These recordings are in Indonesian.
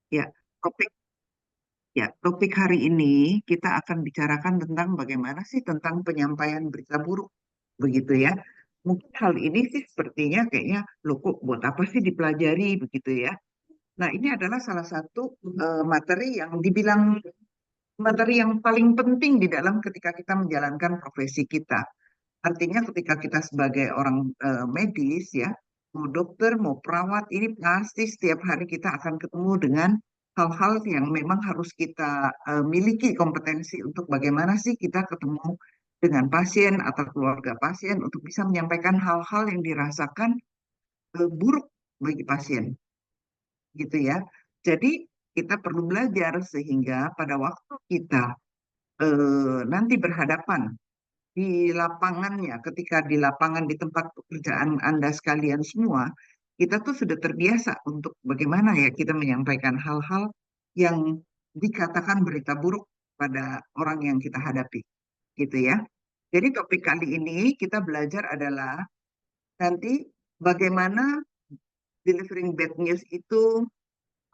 Ya, topik topik hari ini kita akan bicarakan tentang bagaimana sih tentang penyampaian berita buruk, begitu ya. Mungkin hal ini sih sepertinya kayaknya, loh kok buat apa sih dipelajari begitu ya. Nah, ini adalah salah satu materi yang dibilang materi yang paling penting di dalam ketika kita menjalankan profesi kita. Artinya ketika kita sebagai orang medis ya, mau dokter, mau perawat, ini pasti setiap hari kita akan ketemu dengan hal-hal yang memang harus kita miliki kompetensi untuk bagaimana sih kita ketemu dengan pasien atau keluarga pasien untuk bisa menyampaikan hal-hal yang dirasakan buruk bagi pasien, gitu ya. Jadi kita perlu belajar sehingga pada waktu kita nanti berhadapan di lapangannya, ketika di lapangan di tempat pekerjaan Anda sekalian semua, kita tuh sudah terbiasa untuk bagaimana ya kita menyampaikan hal-hal yang dikatakan berita buruk pada orang yang kita hadapi, gitu ya. Jadi topik kali ini kita belajar adalah nanti bagaimana delivering bad news itu,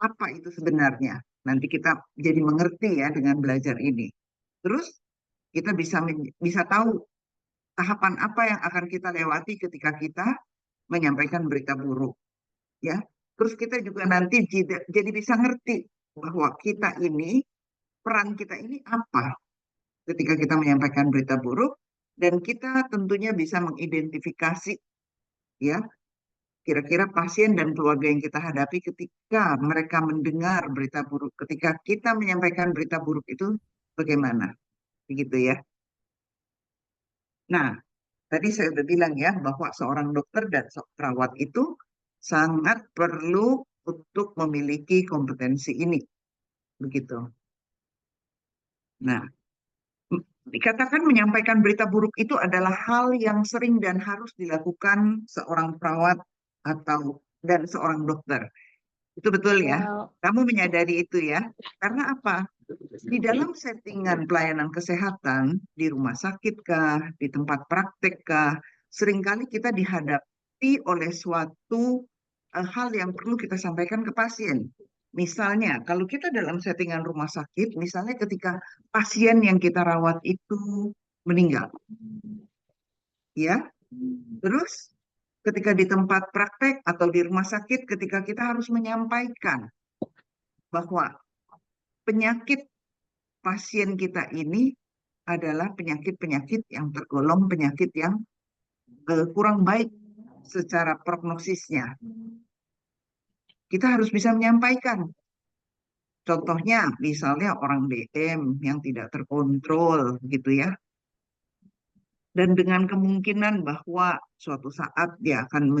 apa itu sebenarnya. Nanti kita jadi mengerti ya dengan belajar ini. Terus kita bisa tahu tahapan apa yang akan kita lewati ketika kita menyampaikan berita buruk, ya. Terus kita juga nanti jadi bisa ngerti bahwa kita ini, peran kita ini apa ketika kita menyampaikan berita buruk, dan kita tentunya bisa mengidentifikasi ya kira-kira pasien dan keluarga yang kita hadapi ketika mereka mendengar berita buruk, ketika kita menyampaikan berita buruk itu bagaimana, begitu ya. Nah, tadi saya udah bilang ya bahwa seorang dokter dan perawat itu sangat perlu untuk memiliki kompetensi ini, begitu. Nah, dikatakan menyampaikan berita buruk itu adalah hal yang sering dan harus dilakukan seorang perawat atau dan seorang dokter. Itu betul ya. Ya, Kamu menyadari itu ya. Karena apa? Di dalam settingan pelayanan kesehatan, di rumah sakit kah, di tempat praktek kah, seringkali kita dihadapi oleh suatu hal yang perlu kita sampaikan ke pasien. Misalnya, kalau kita dalam settingan rumah sakit, misalnya ketika pasien yang kita rawat itu meninggal, ya. Terus ketika di tempat praktek atau di rumah sakit, ketika kita harus menyampaikan bahwa penyakit pasien kita ini adalah penyakit-penyakit yang tergolong penyakit yang kurang baik secara prognosisnya. Kita harus bisa menyampaikan. Contohnya, misalnya orang DM yang tidak terkontrol, gitu ya. Dan dengan kemungkinan bahwa suatu saat dia akan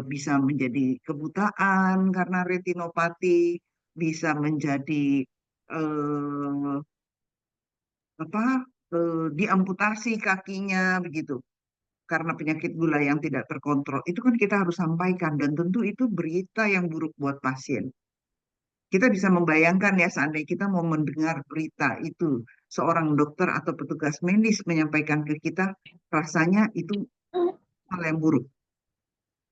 bisa menjadi kebutaan karena retinopati, bisa menjadi eh, apa diamputasi kakinya begitu karena penyakit gula yang tidak terkontrol. Itu kan kita harus sampaikan dan tentu itu berita yang buruk buat pasien. Kita bisa membayangkan ya seandainya kita mau mendengar berita itu, seorang dokter atau petugas medis menyampaikan ke kita, rasanya itu hal yang buruk.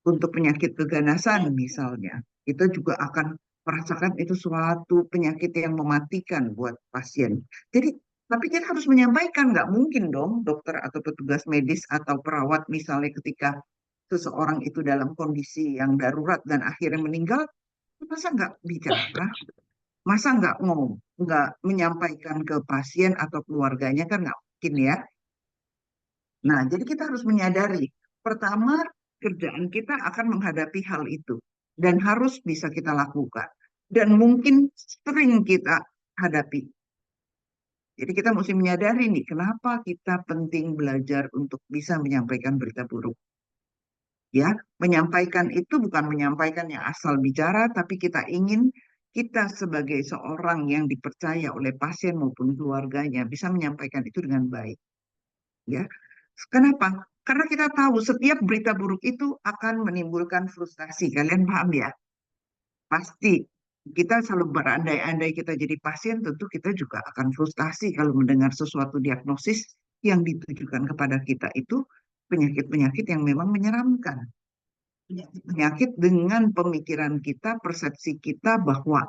Untuk penyakit keganasan misalnya, kita juga akan merasakan itu suatu penyakit yang mematikan buat pasien. Jadi, tapi kita harus menyampaikan, nggak mungkin dong dokter atau petugas medis atau perawat misalnya ketika seseorang itu dalam kondisi yang darurat dan akhirnya meninggal, masa nggak bicara, masa nggak menyampaikan ke pasien atau keluarganya, kan nggak mungkin ya. Nah, jadi kita harus menyadari, pertama, kerjaan kita akan menghadapi hal itu dan harus bisa kita lakukan. Dan mungkin sering kita hadapi. Jadi kita mesti menyadari nih, kenapa kita penting belajar untuk bisa menyampaikan berita buruk. Ya, menyampaikan itu bukan menyampaikan yang asal bicara, tapi kita ingin kita sebagai seorang yang dipercaya oleh pasien maupun keluarganya bisa menyampaikan itu dengan baik. Ya, kenapa? Karena kita tahu setiap berita buruk itu akan menimbulkan frustasi. Kalian paham ya? Pasti kita selalu berandai-andai kita jadi pasien, tentu kita juga akan frustasi kalau mendengar sesuatu diagnosis yang ditujukan kepada kita itu penyakit-penyakit yang memang menyeramkan. penyakit dengan pemikiran kita, persepsi kita bahwa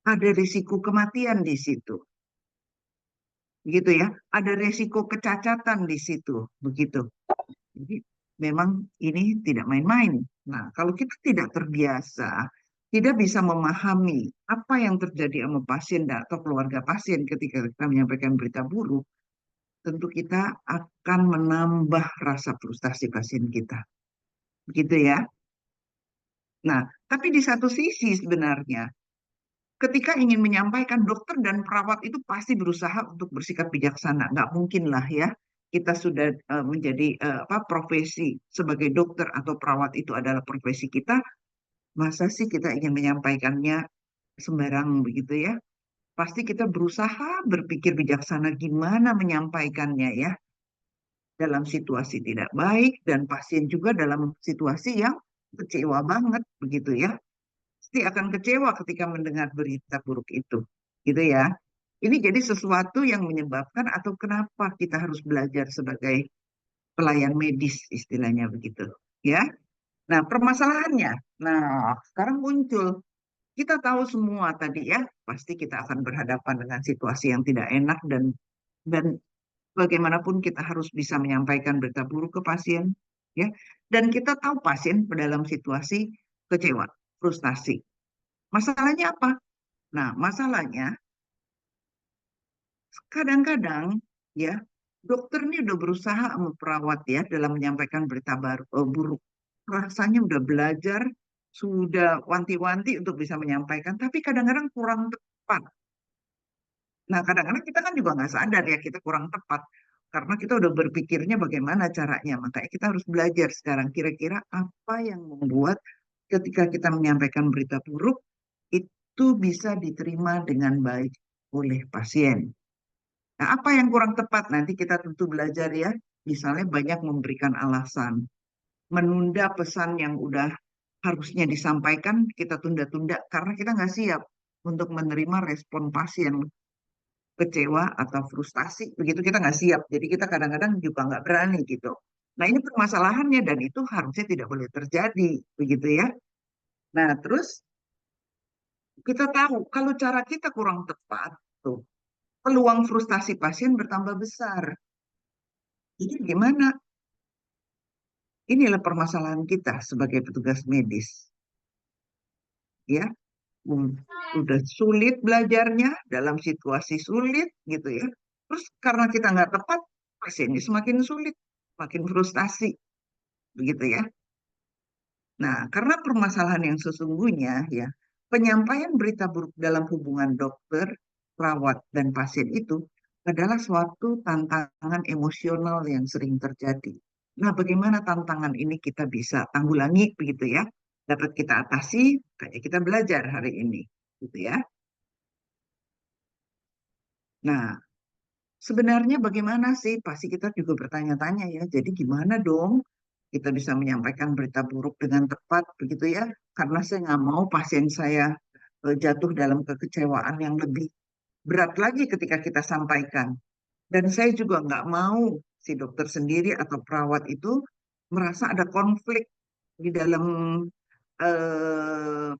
ada risiko kematian di situ, gitu ya. Ada risiko kecacatan di situ, begitu. Jadi memang ini tidak main-main. Nah, kalau kita tidak terbiasa, tidak bisa memahami apa yang terjadi sama pasien atau keluarga pasien ketika kita menyampaikan berita buruk, tentu kita akan menambah rasa frustasi pasien kita. Begitu ya. Nah, tapi di satu sisi sebenarnya, ketika ingin menyampaikan dokter dan perawat itu pasti berusaha untuk bersikap bijaksana. Nggak mungkin lah ya, kita sudah menjadi apa profesi sebagai dokter atau perawat itu adalah profesi kita, masa sih kita ingin menyampaikannya sembarang begitu ya? Pasti kita berusaha berpikir bijaksana gimana menyampaikannya ya, dalam situasi tidak baik dan pasien juga dalam situasi yang kecewa banget begitu ya. Pasti akan kecewa ketika mendengar berita buruk itu. Gitu ya. Ini jadi sesuatu yang menyebabkan atau kenapa kita harus belajar sebagai pelayan medis istilahnya begitu. Ya. Nah, permasalahannya. Nah, sekarang muncul. Kita tahu semua tadi ya, pasti kita akan berhadapan dengan situasi yang tidak enak dan bagaimanapun kita harus bisa menyampaikan berita buruk ke pasien, ya. Dan kita tahu pasien dalam situasi kecewa, frustasi. Masalahnya apa? Nah, masalahnya kadang-kadang ya dokter ini udah berusaha sama perawat ya dalam menyampaikan berita buruk. Rasanya udah belajar, sudah wanti-wanti untuk bisa menyampaikan, tapi kadang-kadang kurang tepat. Nah, kadang-kadang kita kan juga nggak sadar ya kita kurang tepat. Karena kita udah berpikirnya bagaimana caranya. Makanya kita harus belajar sekarang kira-kira apa yang membuat ketika kita menyampaikan berita buruk itu bisa diterima dengan baik oleh pasien. Nah, apa yang kurang tepat? Nanti kita tentu belajar ya. Misalnya banyak memberikan alasan. Menunda pesan yang udah harusnya disampaikan, kita tunda-tunda karena kita nggak siap untuk menerima respon pasien kecewa atau frustasi. Begitu kita nggak siap. Jadi kita kadang-kadang juga nggak berani gitu. Nah ini permasalahannya dan itu harusnya tidak boleh terjadi. Begitu ya. Nah terus kita tahu kalau cara kita kurang tepat, tuh peluang frustasi pasien bertambah besar. Jadi gimana? Inilah permasalahan kita sebagai petugas medis, ya. Um, Udah sulit belajarnya dalam situasi sulit, gitu ya. Terus karena kita nggak tepat, pasiennya semakin sulit, makin frustasi, begitu ya. Nah, karena permasalahan yang sesungguhnya, ya, penyampaian berita buruk dalam hubungan dokter, perawat, dan pasien itu adalah suatu tantangan emosional yang sering terjadi. Nah, bagaimana tantangan ini kita bisa tanggulangi begitu ya? Dapat kita atasi, kayak kita belajar hari ini, gitu ya. Nah, sebenarnya bagaimana sih? Pasti kita juga bertanya-tanya ya. Jadi gimana dong kita bisa menyampaikan berita buruk dengan tepat begitu ya? Karena saya nggak mau pasien saya jatuh dalam kekecewaan yang lebih berat lagi ketika kita sampaikan. Dan saya juga nggak mau si dokter sendiri atau perawat itu merasa ada konflik di dalam eh,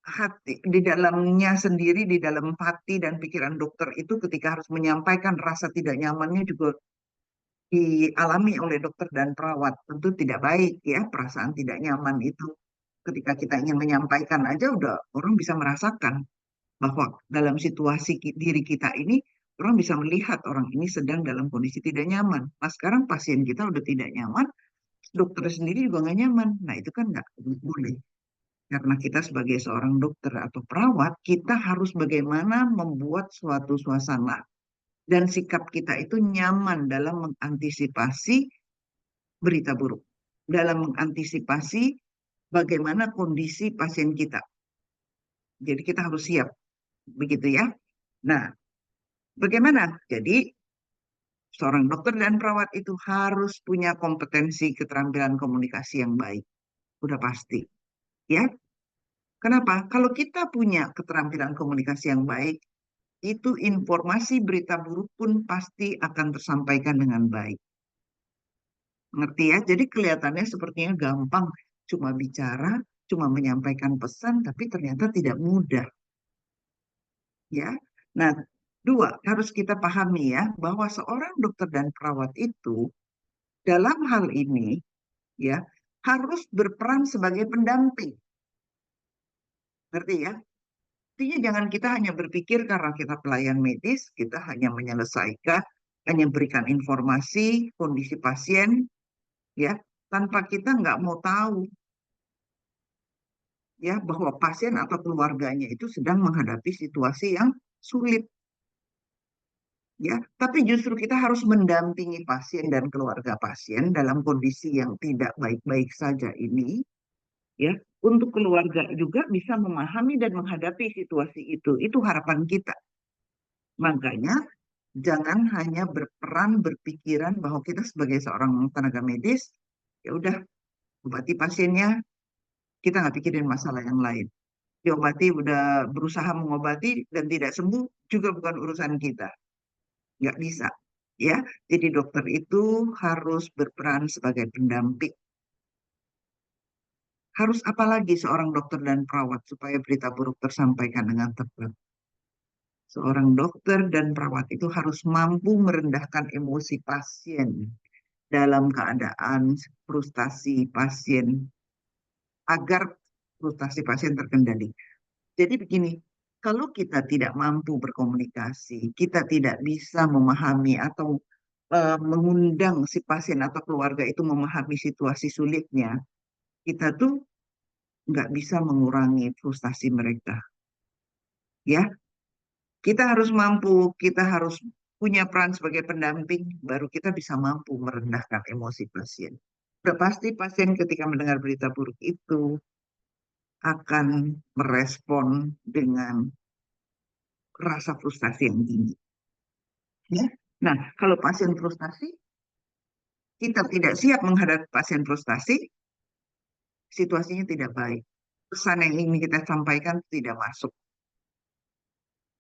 hati, di dalamnya sendiri, di dalam hati dan pikiran dokter itu ketika harus menyampaikan rasa tidak nyamannya juga dialami oleh dokter dan perawat. Tentu tidak baik ya, perasaan tidak nyaman itu. Ketika kita ingin menyampaikan aja udah orang bisa merasakan bahwa dalam situasi diri kita ini orang bisa melihat orang ini sedang dalam kondisi tidak nyaman. Nah sekarang pasien kita udah tidak nyaman, dokter sendiri juga nggak nyaman. Nah itu kan nggak boleh. Karena kita sebagai seorang dokter atau perawat, kita harus bagaimana membuat suatu suasana dan sikap kita itu nyaman dalam mengantisipasi berita buruk, dalam mengantisipasi bagaimana kondisi pasien kita. Jadi kita harus siap, begitu ya. Nah, bagaimana? Jadi seorang dokter dan perawat itu harus punya kompetensi keterampilan komunikasi yang baik. Udah pasti, ya. Kenapa? Kalau kita punya keterampilan komunikasi yang baik, itu informasi berita buruk pun pasti akan tersampaikan dengan baik. Ngerti ya? Jadi kelihatannya sepertinya gampang. cuma bicara, cuma menyampaikan pesan, tapi ternyata tidak mudah, ya. Nah, dua, harus kita pahami ya, bahwa seorang dokter dan perawat itu dalam hal ini ya harus berperan sebagai pendamping. Ngerti ya? Artinya jangan kita hanya berpikir karena kita pelayan medis, kita hanya menyelesaikan, hanya berikan informasi kondisi pasien, ya, tanpa kita nggak mau tahu ya bahwa pasien atau keluarganya itu sedang menghadapi situasi yang sulit, ya. Tapi justru kita harus mendampingi pasien dan keluarga pasien dalam kondisi yang tidak baik-baik saja ini, ya, untuk keluarga juga bisa memahami dan menghadapi situasi itu. Itu harapan kita. Makanya jangan hanya berperan berpikiran bahwa kita sebagai seorang tenaga medis, ya udah obati pasiennya, kita nggak pikirin masalah yang lain. Diobati udah berusaha mengobati dan tidak sembuh juga bukan urusan kita, nggak bisa. Ya, jadi dokter itu harus berperan sebagai pendamping. Harus apalagi seorang dokter dan perawat supaya berita buruk tersampaikan dengan tepat. Seorang dokter dan perawat itu harus mampu merendahkan emosi pasien dalam keadaan frustasi pasien agar frustasi pasien terkendali. Jadi begini, kalau kita tidak mampu berkomunikasi, kita tidak bisa memahami atau mengundang si pasien atau keluarga itu memahami situasi sulitnya, kita tuh nggak bisa mengurangi frustasi mereka. Ya, kita harus mampu, kita harus punya peran sebagai pendamping, baru kita bisa mampu merendahkan emosi pasien. Sudah pasti pasien ketika mendengar berita buruk itu akan merespon dengan rasa frustasi yang tinggi. Ya. Nah, kalau pasien frustasi, kita tidak siap menghadapi pasien frustasi, situasinya tidak baik. Pesan yang ingin kita sampaikan tidak masuk.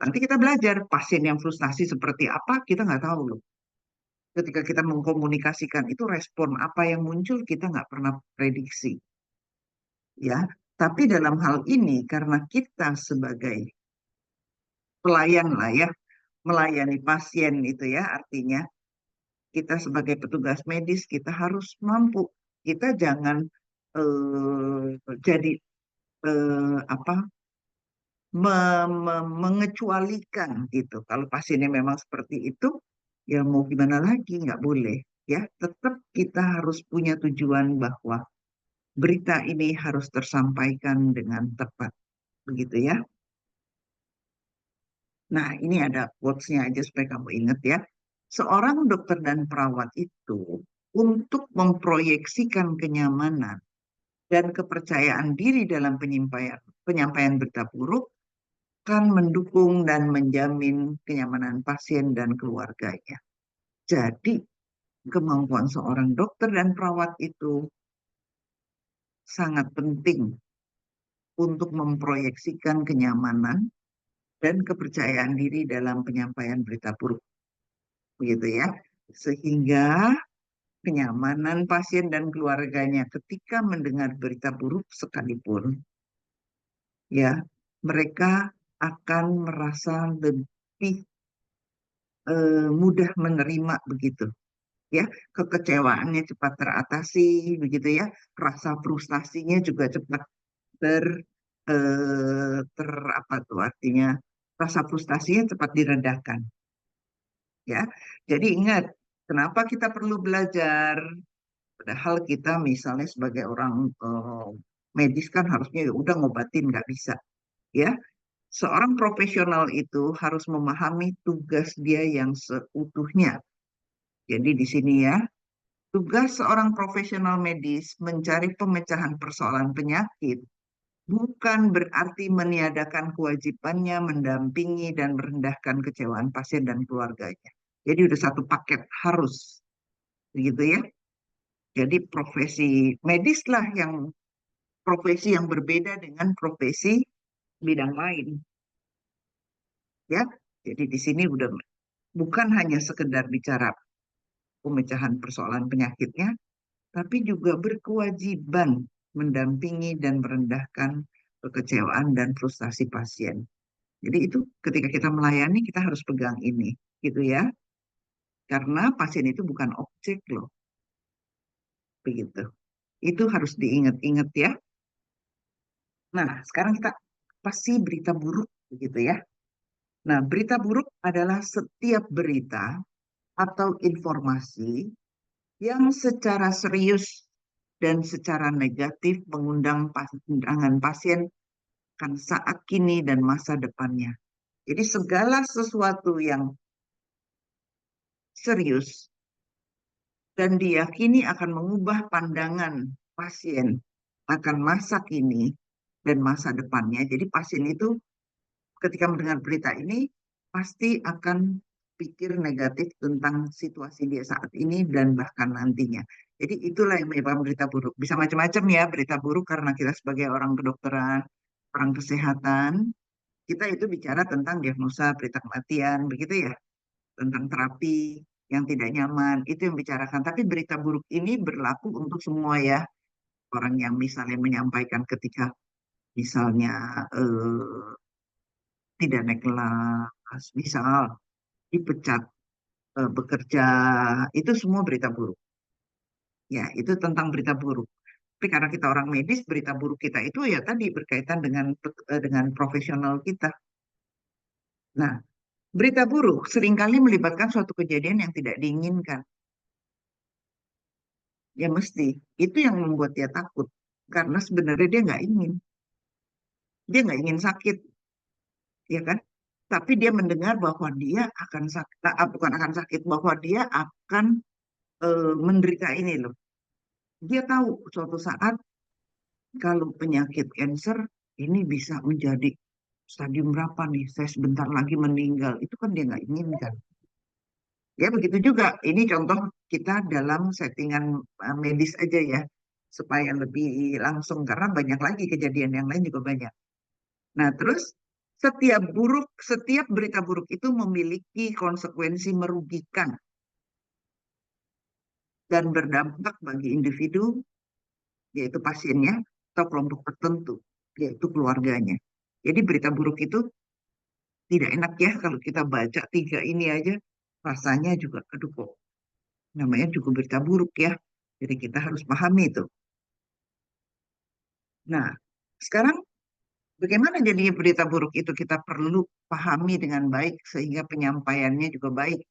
Nanti kita belajar pasien yang frustasi seperti apa, kita nggak tahu loh. Ketika kita mengkomunikasikan itu respon apa yang muncul, kita nggak pernah prediksi. Ya, tapi dalam hal ini karena kita sebagai pelayan lah ya, melayani pasien itu ya, artinya kita sebagai petugas medis kita harus mampu. Kita jangan jadi apa mengecualikan gitu. Kalau pasiennya memang seperti itu, ya mau gimana lagi nggak boleh. Ya, tetap kita harus punya tujuan bahwa berita ini harus tersampaikan dengan tepat, begitu ya. Nah, ini ada quotes-nya aja supaya kamu ingat ya. Seorang dokter dan perawat itu untuk memproyeksikan kenyamanan dan kepercayaan diri dalam penyampaian, penyampaian berita buruk kan mendukung dan menjamin kenyamanan pasien dan keluarganya. Jadi, kemampuan seorang dokter dan perawat itu sangat penting untuk memproyeksikan kenyamanan dan kepercayaan diri dalam penyampaian berita buruk. Begitu ya. Sehingga kenyamanan pasien dan keluarganya ketika mendengar berita buruk sekalipun, ya, mereka akan merasa lebih mudah menerima begitu. Ya, kekecewaannya cepat teratasi, begitu ya, rasa frustasinya juga cepat ter, apa tuh artinya, rasa frustasinya cepat diredakan, ya. Jadi ingat, kenapa kita perlu belajar? Padahal kita misalnya sebagai orang medis kan harusnya ya udah ngobatin nggak bisa, ya. Seorang profesional itu harus memahami tugas dia yang seutuhnya. Jadi di sini ya, tugas seorang profesional medis mencari pemecahan persoalan penyakit bukan berarti meniadakan kewajibannya mendampingi dan merendahkan kecewaan pasien dan keluarganya. Jadi udah satu paket harus, begitu ya. Jadi profesi medis lah yang profesi yang berbeda dengan profesi bidang lain, ya. Jadi di sini udah bukan hanya sekedar bicara pemecahan persoalan penyakitnya, tapi juga berkewajiban mendampingi dan merendahkan kekecewaan dan frustasi pasien. Jadi itu ketika kita melayani kita harus pegang ini, gitu ya. Karena pasien itu bukan objek loh, begitu. Itu harus diingat-ingat ya. Nah, sekarang kita pasti berita buruk, begitu ya. Nah, berita buruk adalah setiap berita atau informasi yang secara serius dan secara negatif mengundang pandangan pasien akan saat kini dan masa depannya. Jadi segala sesuatu yang serius dan diyakini akan mengubah pandangan pasien akan masa kini dan masa depannya. Jadi pasien itu ketika mendengar berita ini pasti akan pikir negatif tentang situasi dia saat ini dan bahkan nantinya. Jadi itulah yang menyebabkan berita buruk. Bisa macam-macam ya berita buruk karena kita sebagai orang kedokteran, orang kesehatan, kita itu bicara tentang diagnosa berita kematian, begitu ya, tentang terapi yang tidak nyaman, itu yang bicarakan. Tapi berita buruk ini berlaku untuk semua ya, orang yang misalnya menyampaikan ketika misalnya tidak naik kelas, misal dipecat bekerja, itu semua berita buruk. Ya, itu tentang berita buruk. Tapi karena kita orang medis, berita buruk kita itu ya tadi berkaitan dengan profesional kita. Nah, berita buruk seringkali melibatkan suatu kejadian yang tidak diinginkan. Ya mesti. Itu yang membuat dia takut. Karena sebenarnya dia nggak ingin. Dia nggak ingin sakit, ya kan? Tapi dia mendengar bahwa dia akan sakit, bukan akan sakit, bahwa dia akan menderita ini loh. Dia tahu suatu saat kalau penyakit cancer ini bisa menjadi stadium berapa nih, saya sebentar lagi meninggal. Itu kan dia nggak inginkan. Ya begitu juga. Ini contoh kita dalam settingan medis aja ya, supaya lebih langsung karena banyak lagi kejadian yang lain juga banyak. Nah, terus setiap berita buruk itu memiliki konsekuensi merugikan dan berdampak bagi individu, yaitu pasiennya, atau kelompok tertentu, yaitu keluarganya. Jadi berita buruk itu tidak enak ya kalau kita baca tiga ini aja, rasanya juga, aduh kok, namanya juga berita buruk ya. Jadi kita harus pahami itu. Nah, sekarang bagaimana jadinya berita buruk itu kita perlu pahami dengan baik sehingga penyampaiannya juga baik.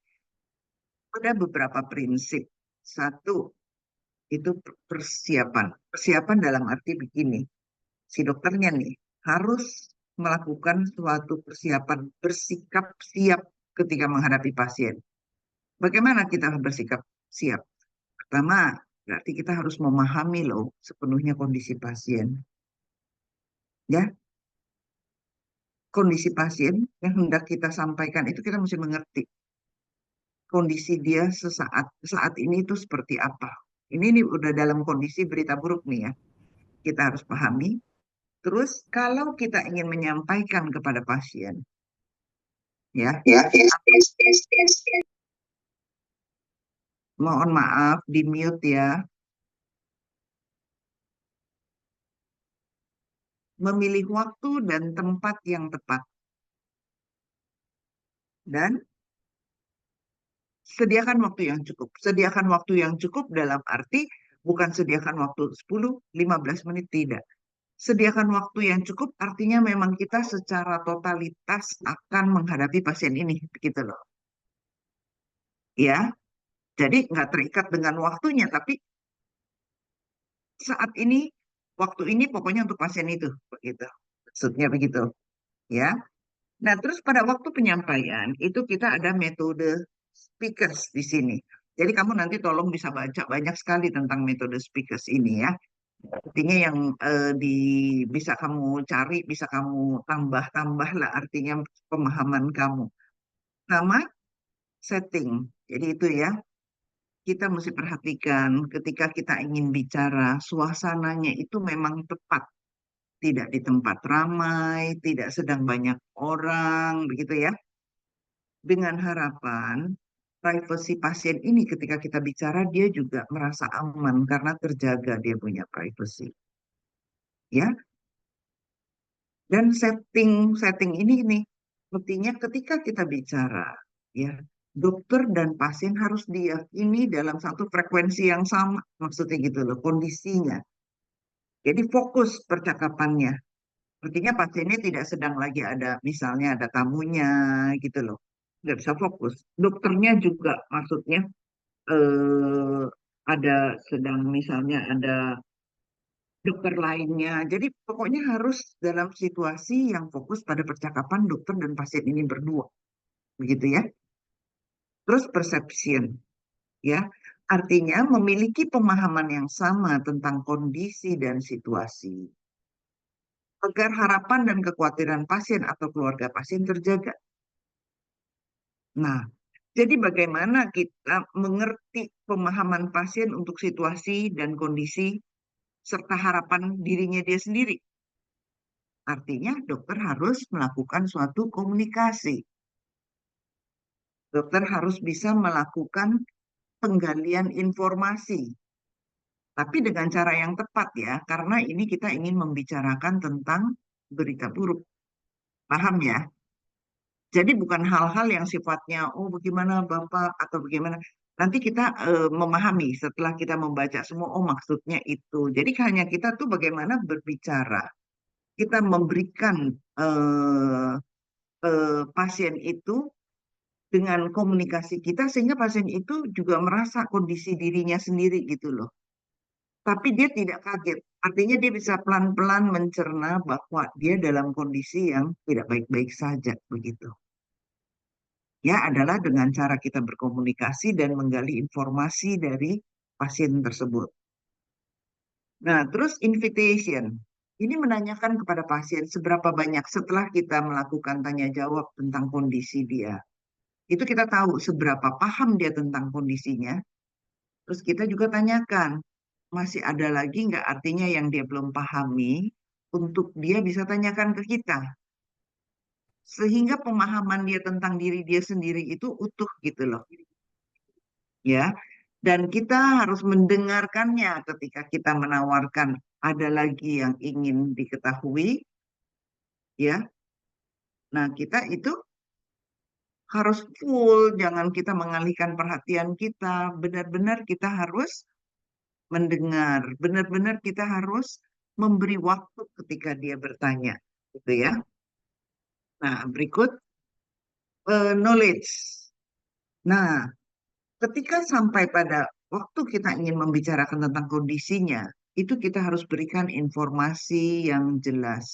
Ada beberapa prinsip. Satu, itu persiapan. Persiapan dalam arti begini, si dokternya nih harus melakukan suatu persiapan bersikap siap ketika menghadapi pasien. Bagaimana kita bersikap siap? Pertama, berarti kita harus memahami loh sepenuhnya kondisi pasien. Ya, kondisi pasien yang hendak kita sampaikan itu kita mesti mengerti kondisi dia saat ini itu seperti apa. Ini udah dalam kondisi berita buruk nih ya. Kita harus pahami. Terus kalau kita ingin menyampaikan kepada pasien, ya, Ya, yes, yes, yes, yes, yes. mohon maaf di mute ya, memilih waktu dan tempat yang tepat dan sediakan waktu yang cukup. Sediakan waktu yang cukup dalam arti bukan sediakan waktu 10-15 menit tidak. Sediakan waktu yang cukup artinya memang kita secara totalitas akan menghadapi pasien ini, gitu loh. Ya, jadi nggak terikat dengan waktunya, tapi saat ini, waktu ini pokoknya untuk pasien itu, begitu. Maksudnya begitu, ya. Nah, terus pada waktu penyampaian itu kita ada metode speakers di sini. Jadi kamu nanti tolong bisa baca banyak sekali tentang metode speakers ini ya. Artinya yang bisa kamu cari, bisa kamu tambah-tambah lah artinya pemahaman kamu. Sama setting. Jadi itu ya, kita mesti perhatikan ketika kita ingin bicara, suasananya itu memang tepat. Tidak di tempat ramai, tidak sedang banyak orang, begitu ya. Dengan harapan privasi pasien ini ketika kita bicara dia juga merasa aman karena terjaga dia punya privasi. ya. Dan setting ini nih, artinya ketika kita bicara, ya, dokter dan pasien harus diyakini dalam satu frekuensi yang sama, maksudnya gitu loh, kondisinya. Jadi fokus percakapannya. Artinya pasiennya tidak sedang lagi ada, misalnya ada tamunya gitu loh. Nggak bisa fokus. Dokternya juga maksudnya eh, ada sedang misalnya ada dokter lainnya. Jadi pokoknya harus dalam situasi yang fokus pada percakapan dokter dan pasien ini berdua. Begitu ya. Terus perception ya. Artinya memiliki pemahaman yang sama tentang kondisi dan situasi agar harapan dan kekhawatiran pasien atau keluarga pasien terjaga. Nah, jadi bagaimana kita mengerti pemahaman pasien untuk situasi dan kondisi serta harapan dirinya dia sendiri. Artinya dokter harus melakukan suatu komunikasi. Dokter harus bisa melakukan penggalian informasi, tapi dengan cara yang tepat ya, karena ini kita ingin membicarakan tentang berita buruk. Paham ya? Jadi bukan hal-hal yang sifatnya, oh bagaimana Bapak atau bagaimana. Nanti kita memahami setelah kita membaca semua, oh maksudnya itu. Jadi hanya kita tuh bagaimana berbicara. Kita memberikan eh, pasien itu dengan komunikasi kita sehingga pasien itu juga merasa kondisi dirinya sendiri gitu loh. Tapi dia tidak kaget. Artinya dia bisa pelan-pelan mencerna bahwa dia dalam kondisi yang tidak baik-baik saja begitu. Ya adalah dengan cara kita berkomunikasi dan menggali informasi dari pasien tersebut. Nah, terus invitation. Ini menanyakan kepada pasien seberapa banyak setelah kita melakukan tanya jawab tentang kondisi dia. Itu kita tahu seberapa paham dia tentang kondisinya. Terus kita juga tanyakan, masih ada lagi nggak artinya yang dia belum pahami untuk dia bisa tanyakan ke kita. Sehingga pemahaman dia tentang diri dia sendiri itu utuh gitu loh. Ya, dan kita harus mendengarkannya ketika kita menawarkan ada lagi yang ingin diketahui, ya. Nah, kita itu harus full, jangan kita mengalihkan perhatian kita. Benar-benar kita harus mendengar. Benar-benar kita harus memberi waktu ketika dia bertanya, gitu ya. Nah, berikut knowledge. Nah, ketika sampai pada waktu kita ingin membicarakan tentang kondisinya, itu kita harus berikan informasi yang jelas,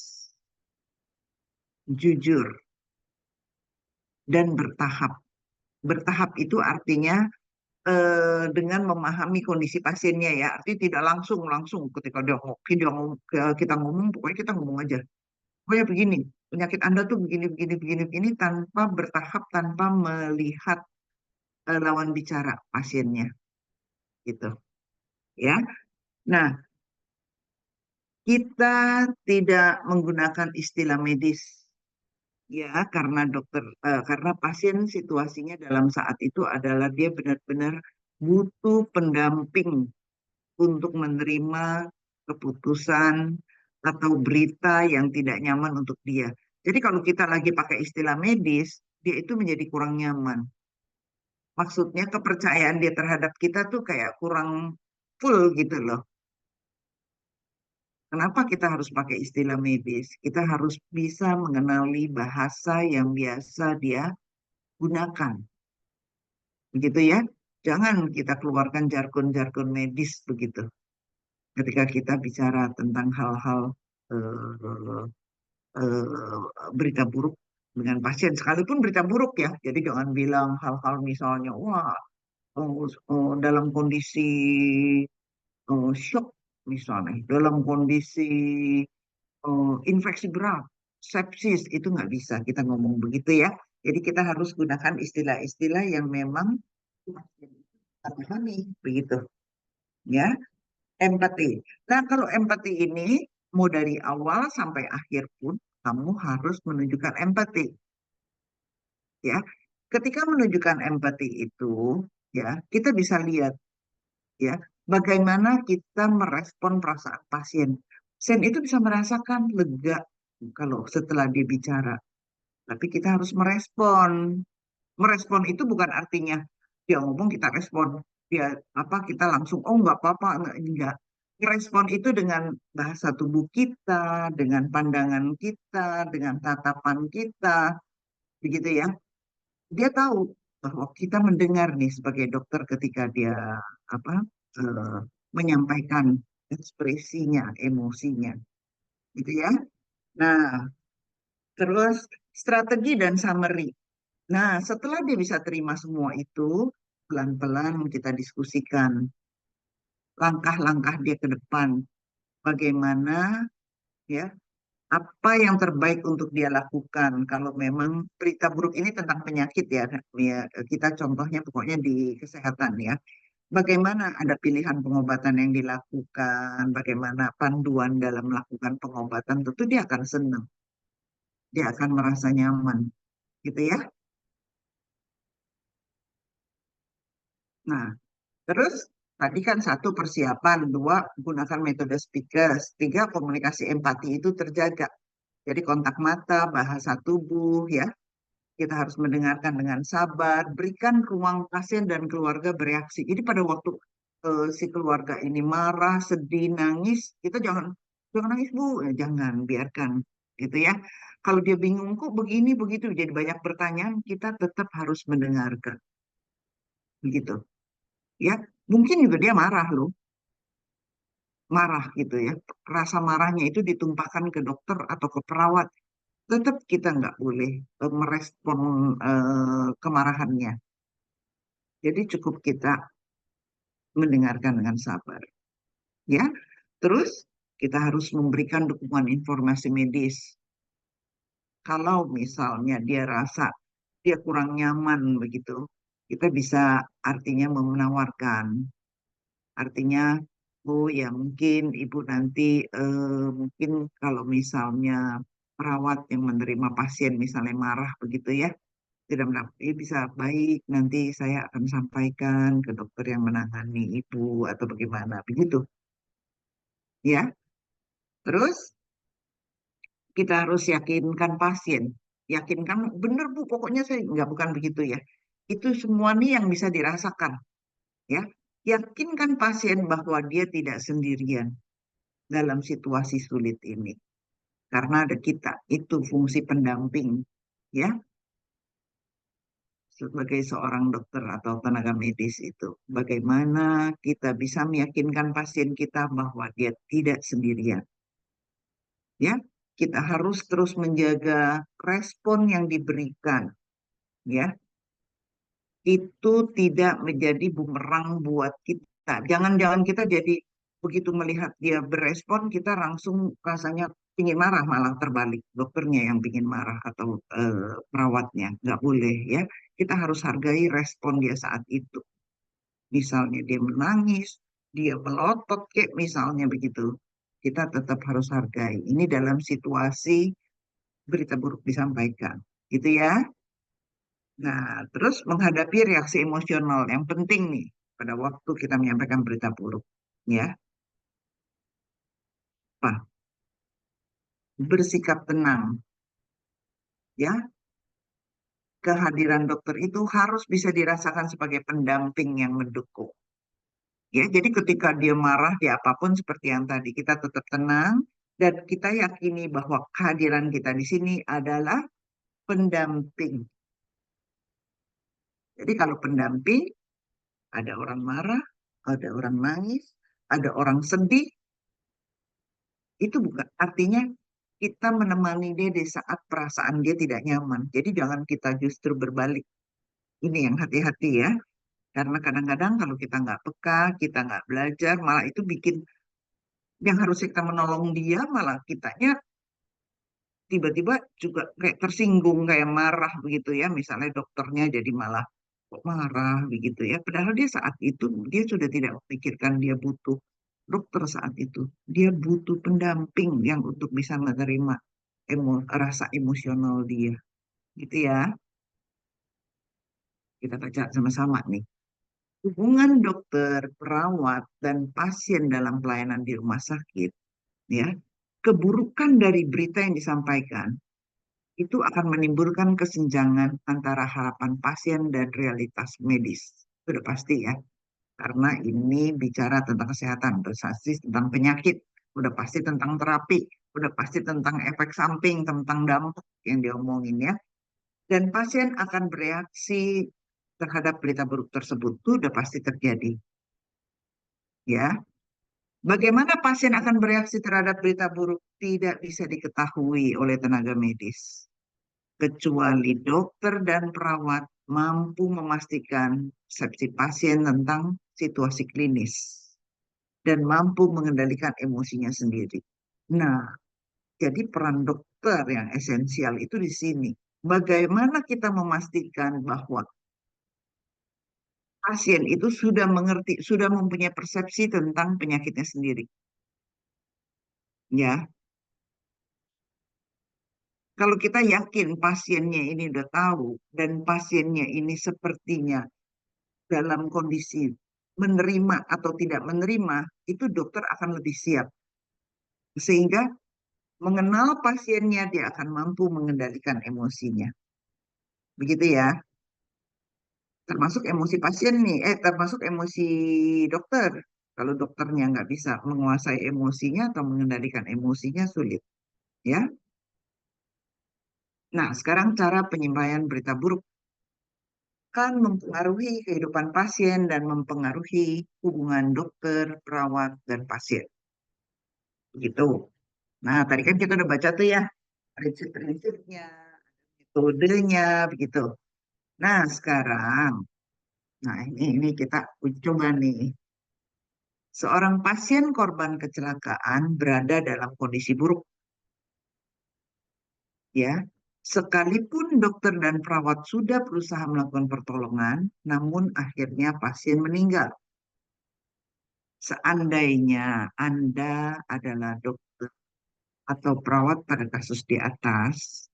jujur, dan bertahap. Bertahap itu artinya dengan memahami kondisi pasiennya ya, artinya tidak langsung langsung ketika kita ngomong, pokoknya kita ngomong aja. Oh ya begini, penyakit Anda tuh begini, begini, begini, begini, tanpa bertahap, tanpa melihat lawan bicara pasiennya, gitu. Ya, nah kita tidak menggunakan istilah medis, ya, karena karena pasien situasinya dalam saat itu adalah dia benar-benar butuh pendamping untuk menerima keputusan atau berita yang tidak nyaman untuk dia. Jadi kalau kita lagi pakai istilah medis, dia itu menjadi kurang nyaman. Maksudnya kepercayaan dia terhadap kita tuh kayak kurang full gitu loh. Kenapa kita harus pakai istilah medis? Kita harus bisa mengenali bahasa yang biasa dia gunakan. Begitu ya. Jangan kita keluarkan jargon-jargon medis begitu. Ketika kita bicara tentang hal-hal eh, berita buruk dengan pasien, sekalipun berita buruk ya. Jadi jangan bilang hal-hal misalnya, wah, dalam kondisi shock misalnya, dalam kondisi infeksi berat, sepsis, itu nggak bisa kita ngomong begitu ya. Jadi kita harus gunakan istilah-istilah yang memang kita pahami, begitu ya. Empati. Nah, kalau empati ini mau dari awal sampai akhir pun kamu harus menunjukkan empati, ya. Ketika menunjukkan empati itu, ya, kita bisa lihat ya bagaimana kita merespon perasaan pasien. Pasien itu bisa merasakan lega kalau setelah dia bicara. Tapi kita harus merespon. Merespon itu bukan artinya dia ngomong kita respon. Dia apa kita langsung oh nggak apa-apa enggak. Respon itu dengan bahasa tubuh kita, dengan pandangan kita, dengan tatapan kita, begitu ya. Dia tahu bahwa kita mendengar nih sebagai dokter ketika dia apa eh, menyampaikan ekspresinya, emosinya, gitu ya. Nah, terus strategi dan summary. Nah, setelah dia bisa terima semua itu, pelan-pelan kita diskusikan langkah-langkah dia ke depan. Bagaimana ya, apa yang terbaik untuk dia lakukan kalau memang berita buruk ini tentang penyakit ya, ya kita contohnya pokoknya di kesehatan ya. Bagaimana ada pilihan pengobatan yang dilakukan, bagaimana panduan dalam melakukan pengobatan, tentu dia akan senang, dia akan merasa nyaman, gitu ya. Nah, terus tadi kan satu persiapan, dua gunakan metode speakers, tiga komunikasi empati itu terjaga. Jadi kontak mata, bahasa tubuh ya, kita harus mendengarkan dengan sabar, berikan ruang pasien dan keluarga bereaksi. Jadi pada waktu si keluarga ini marah, sedih, nangis, kita jangan jangan nangis Bu, ya, jangan biarkan gitu ya. Kalau dia bingung kok begini begitu, jadi banyak pertanyaan, kita tetap harus mendengarkan begitu ya. Mungkin juga dia marah loh, marah gitu ya. Rasa marahnya itu ditumpahkan ke dokter atau ke perawat. Tetap kita nggak boleh merespon kemarahannya. Jadi cukup kita mendengarkan dengan sabar, ya. Terus kita harus memberikan dukungan informasi medis. Kalau misalnya dia rasa dia kurang nyaman begitu, kita bisa artinya menawarkan, artinya, oh ya mungkin ibu nanti mungkin kalau misalnya perawat yang menerima pasien misalnya marah begitu ya, tidak mendapat, bisa baik nanti saya akan sampaikan ke dokter yang menangani ibu atau bagaimana begitu ya. Terus kita harus yakinkan pasien, yakinkan benar Bu, pokoknya saya nggak bukan begitu ya. Itu semua nih yang bisa dirasakan ya. Yakinkan pasien bahwa dia tidak sendirian dalam situasi sulit ini. Karena ada kita, itu fungsi pendamping ya sebagai seorang dokter atau tenaga medis itu. Bagaimana kita bisa meyakinkan pasien kita bahwa dia tidak sendirian. Ya, kita harus terus menjaga respon yang diberikan. Ya, itu tidak menjadi bumerang buat kita. Jangan-jangan kita jadi begitu melihat dia berespon, kita langsung rasanya ingin marah, malah terbalik. Dokternya yang ingin marah atau perawatnya. Nggak boleh ya. Kita harus hargai respon dia saat itu. Misalnya dia menangis, dia melotot kayak misalnya begitu. Kita tetap harus hargai. Ini dalam situasi berita buruk disampaikan. Gitu ya. Nah, terus menghadapi reaksi emosional yang penting nih pada waktu kita menyampaikan berita buruk. Ya, Pak, bersikap tenang. Ya, kehadiran dokter itu harus bisa dirasakan sebagai pendamping yang mendukung. Ya, jadi ketika dia marah, dia apapun seperti yang tadi, kita tetap tenang dan kita yakini bahwa kehadiran kita di sini adalah pendamping. Jadi kalau pendamping, ada orang marah, ada orang nangis, ada orang sedih, itu bukan artinya kita menemani dia di saat perasaan dia tidak nyaman. Jadi jangan kita justru berbalik. Ini yang hati-hati ya. Karena kadang-kadang kalau kita nggak peka, kita nggak belajar, malah itu bikin yang harus kita menolong dia, malah kitanya tiba-tiba juga kayak tersinggung, kayak marah begitu ya. Misalnya dokternya jadi malah kok marah begitu ya. Padahal dia saat itu, dia sudah tidak memikirkan dia butuh dokter saat itu. Dia butuh pendamping yang untuk bisa menerima rasa emosional dia. Gitu ya. Kita baca sama-sama nih. Hubungan dokter, perawat, dan pasien dalam pelayanan di rumah sakit ya, keburukan dari berita yang disampaikan itu akan menimbulkan kesenjangan antara harapan pasien dan realitas medis. Sudah pasti ya, karena ini bicara tentang kesehatan, udah pasti tentang penyakit, udah pasti tentang terapi, udah pasti tentang efek samping, tentang dampak yang diomongin ya. Dan pasien akan bereaksi terhadap berita buruk tersebut, itu udah pasti terjadi. Ya, bagaimana pasien akan bereaksi terhadap berita buruk tidak bisa diketahui oleh tenaga medis, kecuali dokter dan perawat mampu memastikan persepsi pasien tentang situasi klinis dan mampu mengendalikan emosinya sendiri. Nah, jadi peran dokter yang esensial itu di sini. Bagaimana kita memastikan bahwa pasien itu sudah mengerti, sudah mempunyai persepsi tentang penyakitnya sendiri. Ya, kalau kita yakin pasiennya ini udah tahu dan pasiennya ini sepertinya dalam kondisi menerima atau tidak menerima, itu dokter akan lebih siap. Sehingga mengenal pasiennya, dia akan mampu mengendalikan emosinya. Begitu ya, termasuk emosi pasien nih, termasuk emosi dokter. Kalau dokternya nggak bisa menguasai emosinya atau mengendalikan emosinya, sulit. Ya, nah sekarang cara penyampaian berita buruk kan mempengaruhi kehidupan pasien dan mempengaruhi hubungan dokter, perawat, dan pasien. Begitu. Nah, tadi kan kita udah baca tuh ya, prinsip-prinsipnya, metodenya, begitu. Nah, sekarang, nah ini kita uji coba nih. Seorang pasien korban kecelakaan berada dalam kondisi buruk, ya. Sekalipun dokter dan perawat sudah berusaha melakukan pertolongan, namun akhirnya pasien meninggal. Seandainya Anda adalah dokter atau perawat pada kasus di atas,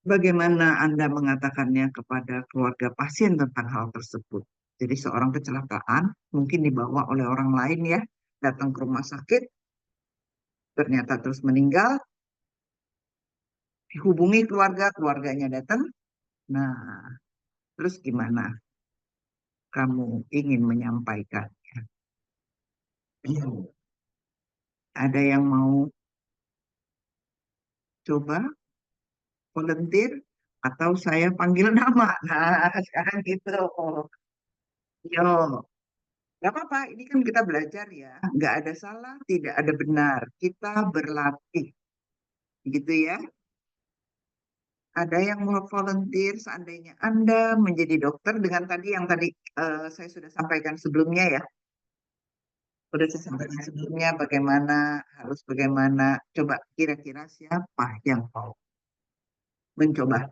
bagaimana Anda mengatakannya kepada keluarga pasien tentang hal tersebut? Jadi seorang kecelakaan mungkin dibawa oleh orang lain ya, datang ke rumah sakit, ternyata terus meninggal, dihubungi keluarga, keluarganya datang. Nah, terus gimana kamu ingin menyampaikan? Ada yang mau coba volunteer atau saya panggil nama? Nah, sekarang gitu. Yo, nggak apa-apa. Ini kan kita belajar ya. Nggak ada salah, tidak ada benar. Kita berlatih, gitu ya. Ada yang mau volunteer seandainya Anda menjadi dokter dengan tadi yang tadi saya sudah sampaikan sebelumnya ya. Sudah saya sampaikan sebelumnya bagaimana, harus bagaimana. Coba kira-kira siapa yang mau mencoba?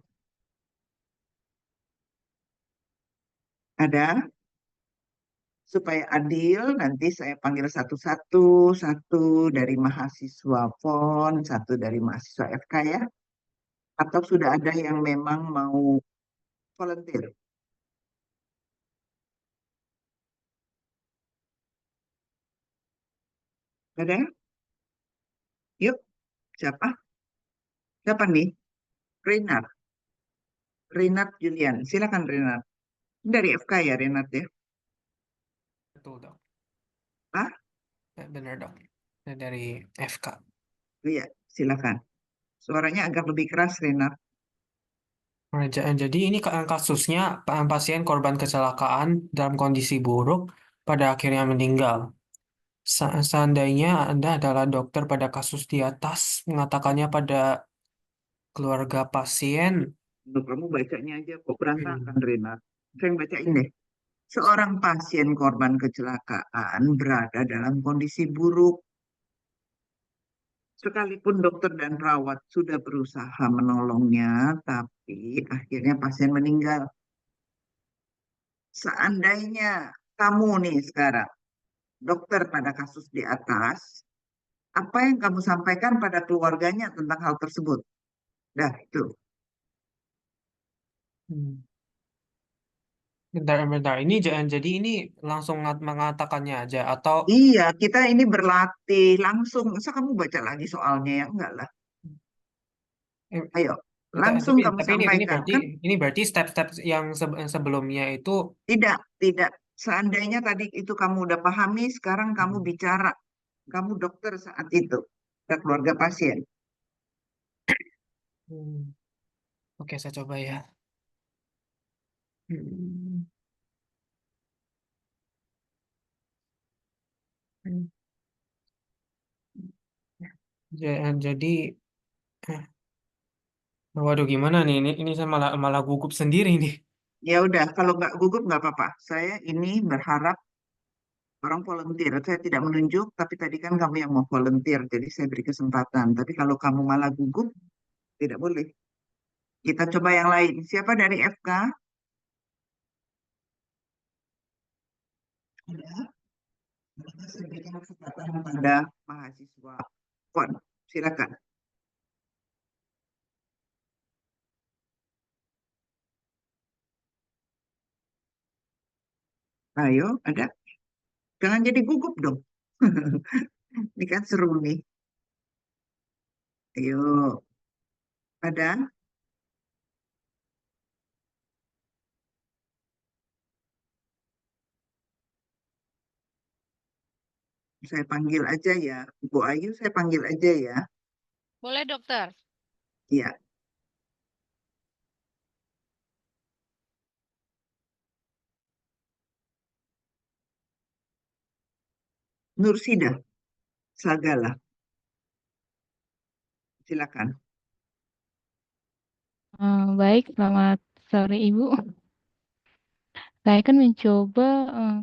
Ada? Supaya adil, nanti saya panggil satu-satu, satu dari mahasiswa PON, satu dari mahasiswa FK ya. Atau sudah ada yang memang mau volunteer? Ada? Yuk, siapa? Siapa nih? Renat. Renat Julian. Silakan Renat. Dari FK ya Renat ya? Betul, dok. Ah, Benar, dok. Dari FK. iya, silakan. Suaranya agak lebih keras Renat. Jadi ini kasusnya pasien korban kecelakaan dalam kondisi buruk pada akhirnya meninggal. Seandainya Anda adalah dokter pada kasus di atas, mengatakannya pada keluarga pasien. Untuk kamu bacanya aja kok berantakan Hmm. Renat. Saya yang bacain deh. Seorang pasien korban kecelakaan berada dalam kondisi buruk. Sekalipun dokter dan perawat sudah berusaha menolongnya, tapi akhirnya pasien meninggal. Seandainya kamu nih sekarang, dokter pada kasus di atas, apa yang kamu sampaikan pada keluarganya tentang hal tersebut? Dah, itu. Hmm. Bentar. Ini jadi ini langsung mengatakannya aja atau Iya, kita ini berlatih langsung. Masa kamu baca lagi soalnya ya? Enggak lah. eh, Ayo, ta- langsung tapi kamu tapi ini sampaikan. berarti Kan step-step yang sebelumnya itu. tidak, tidak. Seandainya tadi itu kamu udah pahami, sekarang kamu Hmm. bicara. Kamu dokter saat itu. Ke keluarga pasien. Hmm. Oke, saya coba ya. Hmm. Hmm. Jadi, eh, waduh gimana nih? Ini saya malah malah gugup sendiri nih. Ya udah, kalau nggak gugup nggak apa-apa. Saya ini berharap orang volunteer. Saya tidak menunjuk, tapi tadi kan kamu yang mau volunteer, jadi saya beri kesempatan. Tapi kalau kamu malah gugup, tidak boleh. Kita coba yang lain. Siapa dari FK? Ada. Saya berikan kesempatan pada mahasiswa. Kon, silakan. Ayo, ada. Jangan jadi gugup dong. Ini kan seru nih. Ayo, ada. Saya panggil aja ya. Bu Ayu, saya panggil aja ya. Boleh dokter. Ya, Nursida, Sagala, silakan. Baik, selamat sore Ibu. Saya kan mencoba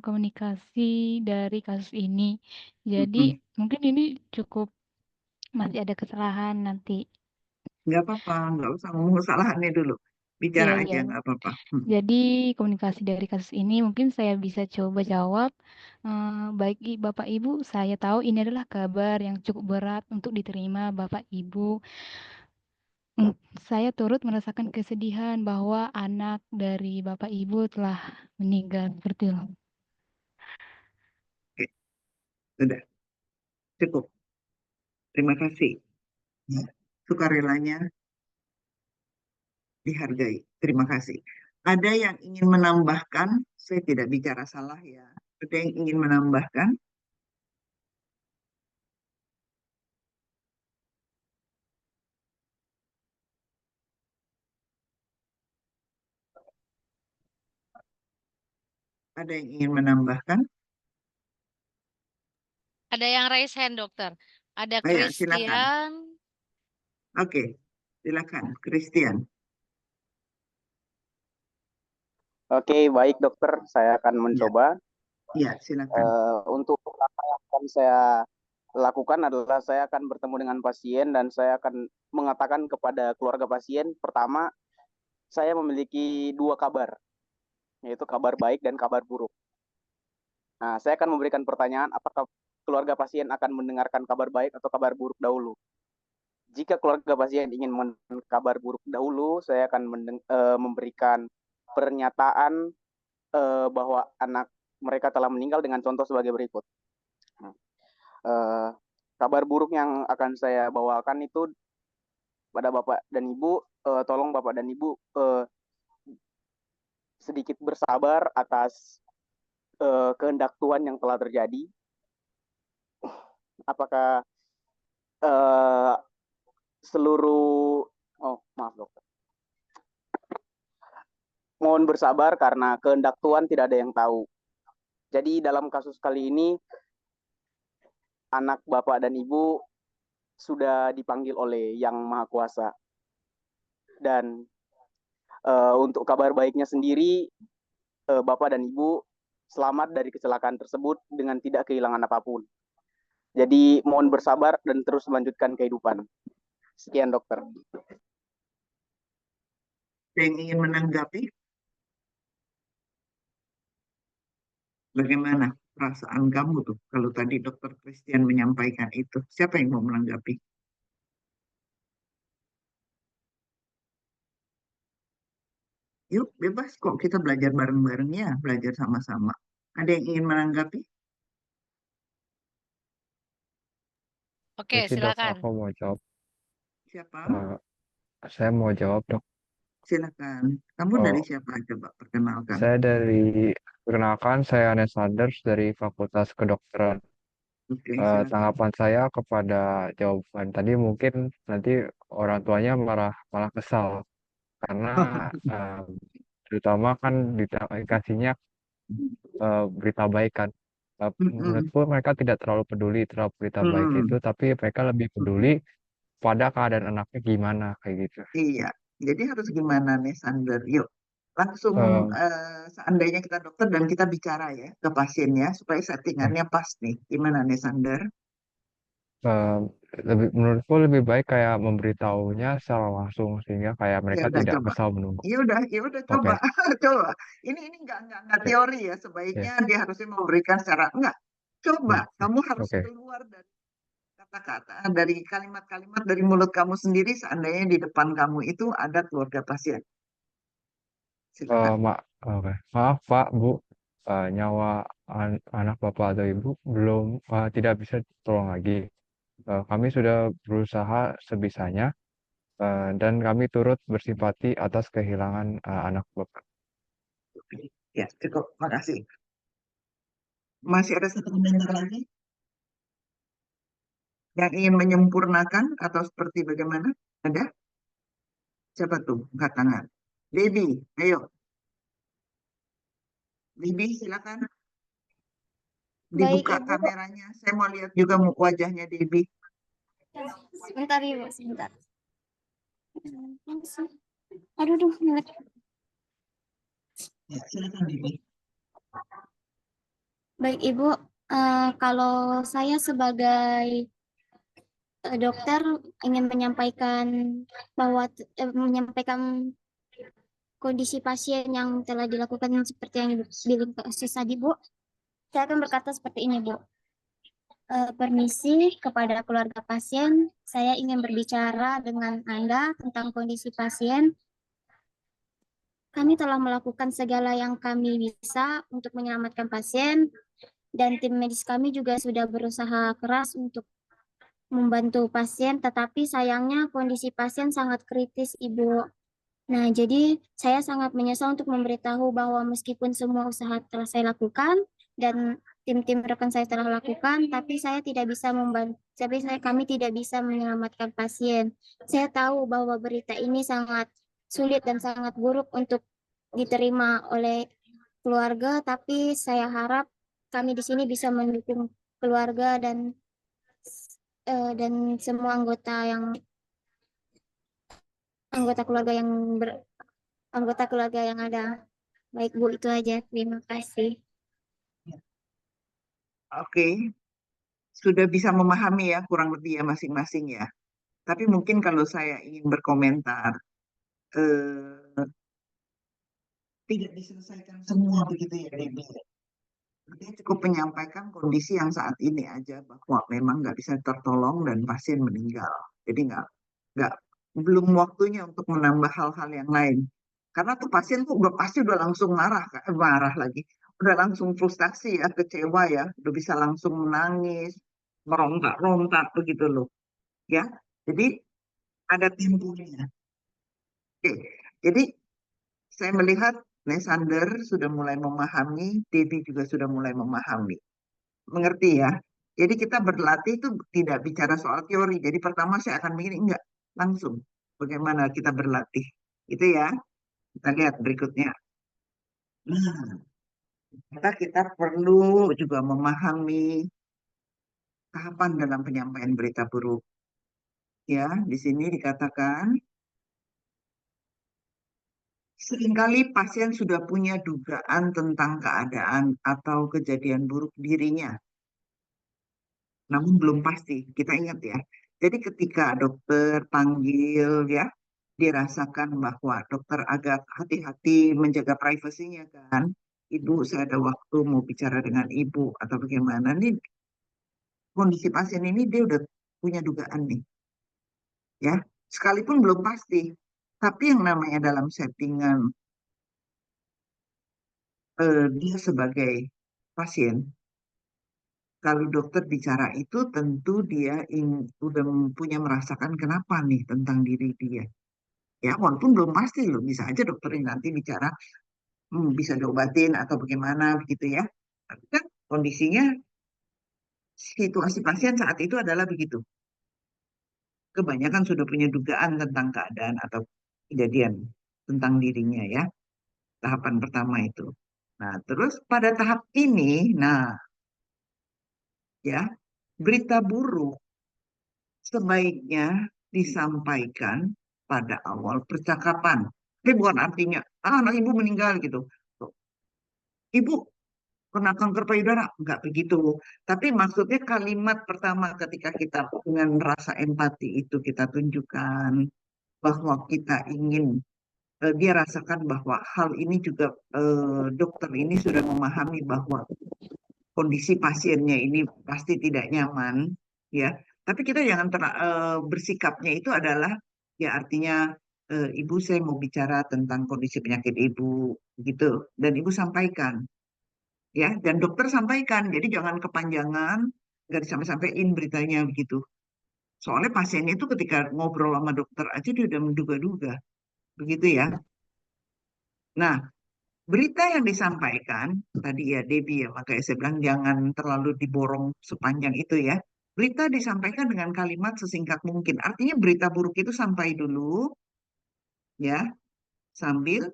komunikasi dari kasus ini. Jadi Mm-mm. mungkin ini cukup masih ada kesalahan nanti. Nggak apa-apa, nggak usah ngomong kesalahannya dulu. Iya, Bicara iya. aja, nggak apa-apa. Jadi komunikasi dari kasus ini mungkin saya bisa coba jawab. Baik Bapak Ibu, saya tahu ini adalah kabar yang cukup berat untuk diterima Bapak Ibu. Mm, Saya turut merasakan kesedihan bahwa anak dari Bapak Ibu telah meninggal seperti itu. Oke, sudah, cukup. Terima kasih. Ya. Sukarelanya dihargai. Terima kasih. Ada yang ingin menambahkan? Saya tidak bicara salah ya. Ada yang ingin menambahkan? Ada yang ingin menambahkan? Ada yang raise hand dokter. Ada Ayo, silakan. Christian. Oke, silakan. Christian. Oke, baik dokter, saya akan Ya, mencoba. ya, silakan. Untuk apa yang akan saya lakukan adalah saya akan bertemu dengan pasien dan saya akan mengatakan kepada keluarga pasien, pertama, saya memiliki dua kabar, yaitu kabar baik dan kabar buruk. Nah, saya akan memberikan pertanyaan, apakah keluarga pasien akan mendengarkan kabar baik atau kabar buruk dahulu? Jika keluarga pasien ingin mendengar kabar buruk dahulu, saya akan memberikan pernyataan bahwa anak mereka telah meninggal dengan contoh sebagai berikut. Uh, Kabar buruk yang akan saya bawakan itu pada Bapak dan Ibu, tolong Bapak dan Ibu sedikit bersabar atas kehendak Tuhan yang telah terjadi. Apakah uh, seluruh, oh maaf dokter, mohon bersabar karena kehendak Tuhan tidak ada yang tahu. Jadi dalam kasus kali ini, anak Bapak dan Ibu sudah dipanggil oleh Yang Maha Kuasa. Dan untuk kabar baiknya sendiri, Bapak dan Ibu selamat dari kecelakaan tersebut dengan tidak kehilangan apapun. Jadi mohon bersabar dan terus melanjutkan kehidupan. Sekian dokter. Ada yang ingin menanggapi? Bagaimana perasaan kamu tuh kalau tadi Dokter Christian menyampaikan itu? Siapa yang mau menanggapi? Yuk, bebas kok kita belajar bareng-bareng ya, belajar sama-sama. Ada yang ingin menanggapi? Oke, Permisi dok, silakan. aku mau jawab. Siapa? Eh, saya mau jawab dok. Silakan. Kamu dari Oh, siapa? Coba perkenalkan. saya perkenalkan saya Anes Sanders dari Fakultas Kedokteran. Oke, silakan. Tanggapan saya kepada jawaban tadi mungkin nanti orang tuanya malah kesal karena eh, terutama kan dikasihnya berita baik kan. Mm-mm. Menurutku mereka tidak terlalu peduli terhadap berita baik itu, Mm. tapi mereka lebih peduli Mm. pada keadaan anaknya gimana kayak gitu. Iya, jadi harus gimana nih Sander? Yuk, langsung Eh, seandainya kita dokter dan kita bicara ya ke pasien ya, supaya settingannya pas nih. Gimana nih Sander? eh, menurutku lebih baik kayak memberitahunya secara langsung sehingga kayak Ya mereka udah tidak coba. kesal menunggu. Ya udah Oke, coba, coba. Ini nggak oke, teori ya. oke. Sebaiknya dia harusnya memberikan secara enggak. Coba, Hmm, kamu harus oke. keluar dari kata-kata, dari kalimat-kalimat dari mulut kamu sendiri. Seandainya di depan kamu itu ada keluarga pasien, Eh, silakan. mak, oke. Maaf Pak, Bu, nyawa anak Bapak atau Ibu tidak bisa tolong lagi. Kami sudah berusaha sebisanya dan kami turut bersimpati atas kehilangan anak Bapak. Ya, cukup. Makasih. Masih ada satu komentar lagi yang ingin menyempurnakan atau seperti bagaimana? Ada? Siapa tuh? Angkat tangan. Debbie, ayo. Debbie, silakan. Baik, Dibuka Ibu. kameranya. Saya mau lihat juga wajahnya Debbie. Sebentar, Ibu, sebentar. Aduh, duh, melek. Ya, silakan Debbie. Baik, Ibu. Kalau saya sebagai dokter ingin menyampaikan kondisi pasien yang telah dilakukan seperti yang Ibu bilang kasus tadi, Bu. Saya akan berkata seperti ini, Bu. Permisi kepada keluarga pasien, saya ingin berbicara dengan Anda tentang kondisi pasien. Kami telah melakukan segala yang kami bisa untuk menyelamatkan pasien, dan tim medis kami juga sudah berusaha keras untuk membantu pasien, tetapi sayangnya kondisi pasien sangat kritis, Ibu. Nah, jadi saya sangat menyesal untuk memberitahu bahwa meskipun semua usaha telah saya lakukan dan tim-tim rekan saya telah lakukan, tapi saya tidak bisa membantu, kami tidak bisa menyelamatkan pasien. Saya tahu bahwa berita ini sangat sulit dan sangat buruk untuk diterima oleh keluarga, tapi saya harap kami di sini bisa mendukung keluarga dan semua anggota keluarga anggota keluarga yang ada. Baik, Bu, itu aja. Terima kasih. Oke, sudah bisa memahami ya kurang lebih ya masing-masing ya. Tapi mungkin kalau saya ingin berkomentar, eh, tidak diselesaikan semua begitu ya Debbie. Dia cukup menyampaikan kondisi yang saat ini aja bahwa memang nggak bisa tertolong dan pasien meninggal. Jadi nggak belum waktunya untuk menambah hal-hal yang lain. Karena tuh pasien tuh udah langsung marah, marah lagi, udah langsung frustasi ya, kecewa ya, udah bisa langsung menangis, merontak-rontak begitu loh, ya. Jadi ada temponya. Oke, jadi saya melihat Nesander sudah mulai memahami, Debbie juga sudah mulai memahami. Mengerti ya? Jadi kita berlatih itu tidak bicara soal teori. Jadi pertama saya akan begini, enggak, langsung. Bagaimana kita berlatih. Itu ya. Kita lihat berikutnya. Nah, maka kita perlu juga memahami tahapan dalam penyampaian berita buruk. Ya, di sini dikatakan, seringkali pasien sudah punya dugaan tentang keadaan atau kejadian buruk dirinya, namun belum pasti. Kita ingat ya. Jadi ketika dokter panggil ya, dirasakan bahwa dokter agak hati-hati menjaga privasinya kan. Ibu, saya ada waktu mau bicara dengan ibu atau bagaimana. Nih kondisi pasien ini dia udah punya dugaan nih ya. Sekalipun belum pasti. Tapi yang namanya dalam settingan dia sebagai pasien, kalau dokter bicara itu tentu dia udah punya merasakan kenapa nih tentang diri dia. Ya, walaupun belum pasti loh, bisa aja dokter yang nanti bicara bisa diobatin atau bagaimana begitu ya. Tapi kan kondisinya situasi pasien saat itu adalah begitu. Kebanyakan sudah punya dugaan tentang keadaan atau kejadian tentang dirinya ya. Tahapan pertama itu. Nah, terus pada tahap ini, nah ya, berita buruk sebaiknya disampaikan pada awal percakapan. Tapi bukan artinya, anak ibu meninggal gitu. Ibu kena kanker payudara, enggak begitu. Tapi maksudnya kalimat pertama ketika kita dengan rasa empati itu kita tunjukkan bahwa kita ingin dia rasakan bahwa hal ini juga dokter ini sudah memahami bahwa kondisi pasiennya ini pasti tidak nyaman, ya. Tapi kita jangan bersikapnya itu adalah ya artinya ibu saya mau bicara tentang kondisi penyakit ibu gitu dan ibu sampaikan ya dan dokter sampaikan jadi jangan kepanjangan nggak disampai-sampaiin beritanya begitu soalnya pasiennya itu ketika ngobrol sama dokter aja dia udah menduga-duga begitu ya. Nah, berita yang disampaikan tadi ya Debbie ya makanya saya bilang jangan terlalu diborong sepanjang itu ya. Berita disampaikan dengan kalimat sesingkat mungkin. Artinya berita buruk itu sampai dulu ya sambil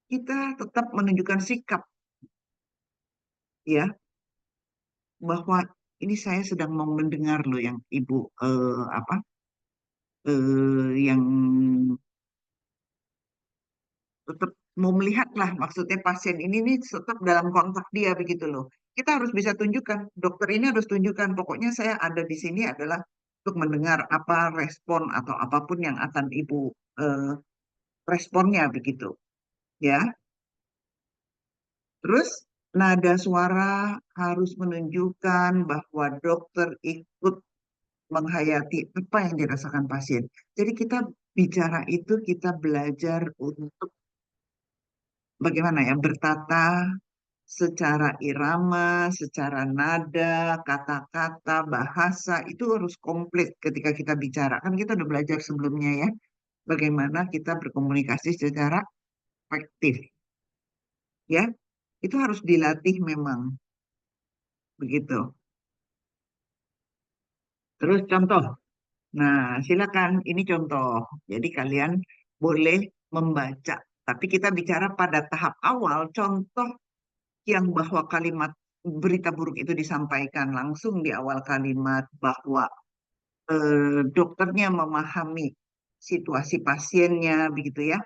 kita tetap menunjukkan sikap ya bahwa ini saya sedang mau mendengar loh yang ibu apa yang tetap mau melihat lah maksudnya pasien ini nih tetap dalam kontak dia begitu loh. Kita harus bisa tunjukkan, dokter ini harus tunjukkan pokoknya saya ada di sini adalah untuk mendengar apa respon atau apapun yang akan ibu eh, responnya begitu ya. Terus nada suara harus menunjukkan bahwa dokter ikut menghayati apa yang dirasakan pasien. Jadi kita bicara itu kita belajar untuk bagaimana ya bertata secara irama, secara nada, kata-kata, bahasa itu harus komplit ketika kita bicara. Kan kita udah belajar sebelumnya ya, bagaimana kita berkomunikasi secara efektif. Ya, itu harus dilatih memang begitu. Terus contoh. Nah, silakan ini contoh. Jadi kalian boleh membaca, tapi kita bicara pada tahap awal contoh yang bahwa kalimat berita buruk itu disampaikan langsung di awal kalimat bahwa dokternya memahami situasi pasiennya begitu ya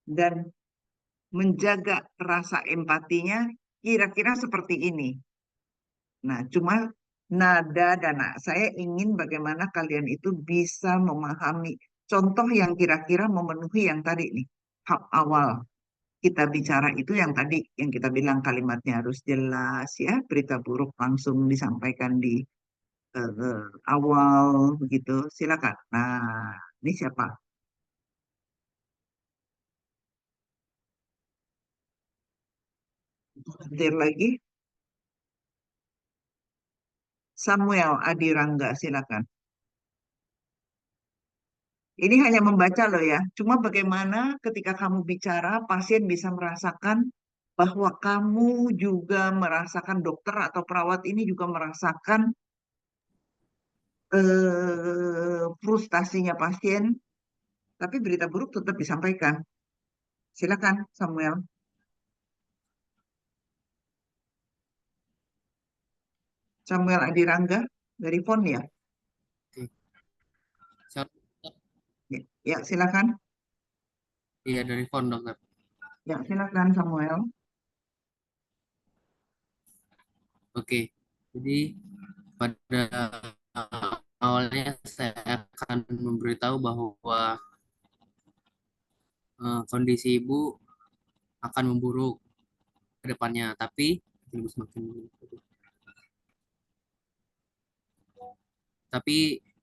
dan menjaga rasa empatinya kira-kira seperti ini. Nah, cuma nada dan saya ingin bagaimana kalian itu bisa memahami contoh yang kira-kira memenuhi yang tadi nih, hal awal kita bicara itu yang tadi yang kita bilang kalimatnya harus jelas ya, berita buruk langsung disampaikan di awal begitu. Silakan. Nah, ini siapa? Hadir lagi. Samuel Adirangga, silakan. Ini hanya membaca loh ya. Cuma bagaimana ketika kamu bicara, pasien bisa merasakan bahwa kamu juga merasakan dokter atau perawat ini juga merasakan frustasinya pasien, tapi berita buruk tetap disampaikan. Silakan, Samuel. Samuel Adirangga dari PON ya? Ya, silakan. Iya, dari PON, dokter. Ya, silakan Samuel. Oke, jadi pada awalnya saya akan memberitahu bahwa kondisi ibu akan memburuk ke depannya, tapi